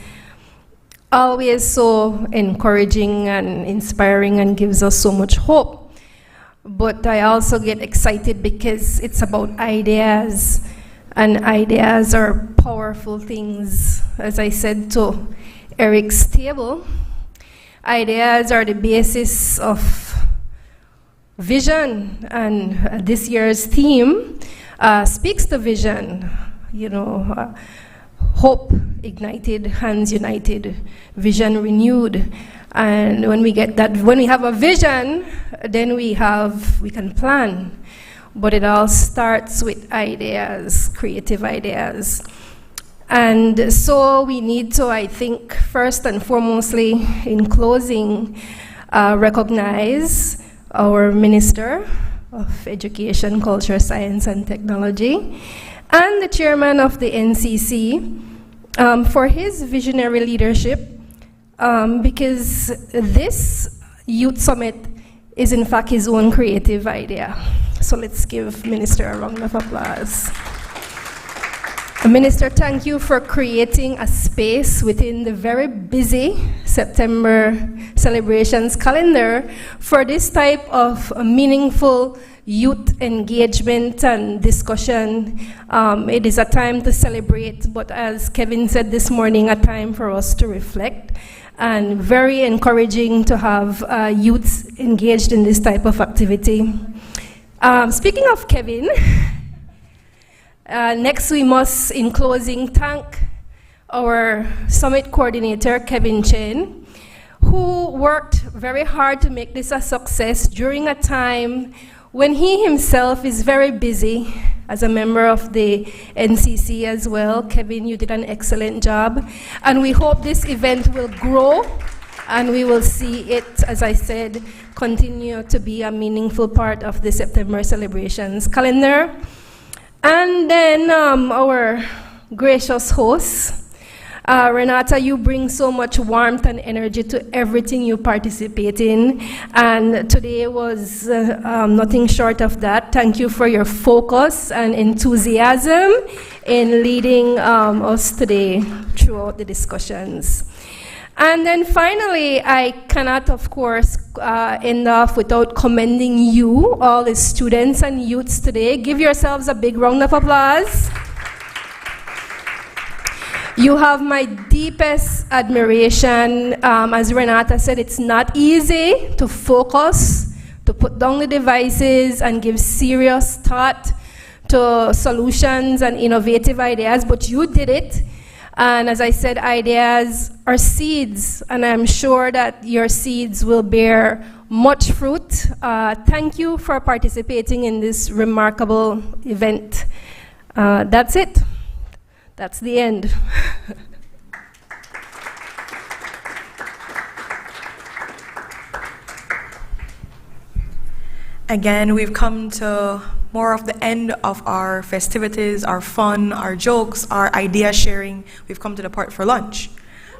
Always so encouraging and inspiring and gives us so much hope. But I also get excited because it's about ideas, and ideas are powerful things. As I said to Eric's table, ideas are the basis of vision, and this year's theme speaks to vision. You know, hope ignited, hands united, vision renewed. And when we get that, when we have a vision, then we can plan. But it all starts with ideas, creative ideas. And so we need to, I think, first and foremostly, in closing, recognize our Minister of Education, Culture, Science, and Technology, and the chairman of the NCC for his visionary leadership, because this Youth Summit is in fact his own creative idea. So let's give Minister a round of applause. Minister, thank you for creating a space within the very busy September celebrations calendar for this type of meaningful youth engagement and discussion. It is a time to celebrate, but as Kevin said this morning, a time for us to reflect, and very encouraging to have youths engaged in this type of activity. Speaking of Kevin, next we must, in closing, thank our summit coordinator, Kevin Chen, who worked very hard to make this a success during a time when he himself is very busy as a member of the NCC as well. Kevin, you did an excellent job. And we hope this event will grow, and we will see it, as I said, continue to be a meaningful part of the September celebrations calendar. And then our gracious host, Renata, you bring so much warmth and energy to everything you participate in, and today was nothing short of that. Thank you for your focus and enthusiasm in leading us today throughout the discussions. And then finally, I cannot, of course, end off without commending you, all the students and youths today. Give yourselves a big round of applause. You have my deepest admiration. As Renata said, it's not easy to focus, to put down the devices and give serious thought to solutions and innovative ideas, but you did it. And as I said, ideas are seeds, and I'm sure that your seeds will bear much fruit. Thank you for participating in this remarkable event. That's it. That's the end. Again, we've come to more of the end of our festivities, our fun, our jokes, our idea sharing. We've come to the part for lunch.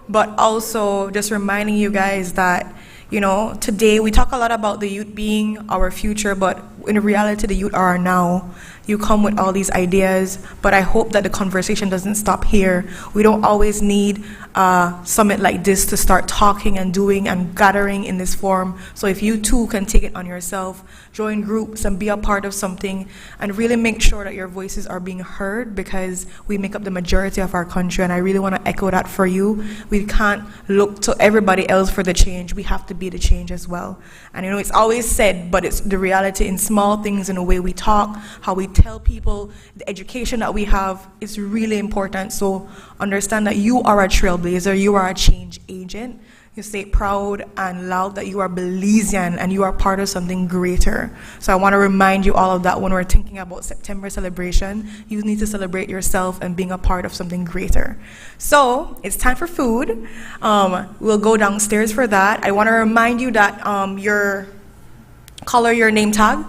But also just reminding you guys that You know, today we talk a lot about the youth being our future, but in reality, the youth are our now. You come with all these ideas, but I hope that the conversation doesn't stop here. We don't always need a summit like this to start talking and doing and gathering in this form. So if you too can take it on yourself, join groups and be a part of something, and really make sure that your voices are being heard, because we make up the majority of our country, and I really want to echo that for you. We can't look to everybody else for the change. We have to be the change as well. And you know, it's always said, but it's the reality in small things, in the way we talk, how we tell people, the education that we have is really important. So understand that you are a trailblazer, you are a change agent. You say proud and loud that you are Belizean and you are part of something greater. So I want to remind you all of that when we're thinking about September celebration. You need to celebrate yourself and being a part of something greater. So it's time for food. We'll go downstairs for that. I want to remind you that your color your name tag.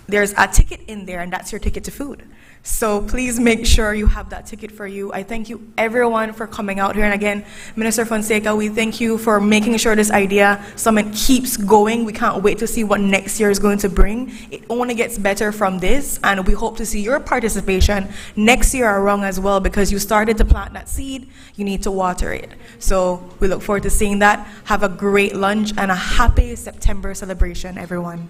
There's a ticket in there, and that's your ticket to food. So please make sure you have that ticket for you. I thank you everyone for coming out here. And again, Minister Fonseca, we thank you for making sure this idea summit keeps going. We can't wait to see what next year is going to bring. It only gets better from this, and we hope to see your participation next year around as well, because you started to plant that seed, you need to water it. So we look forward to seeing that. Have a great lunch and a happy September celebration, everyone.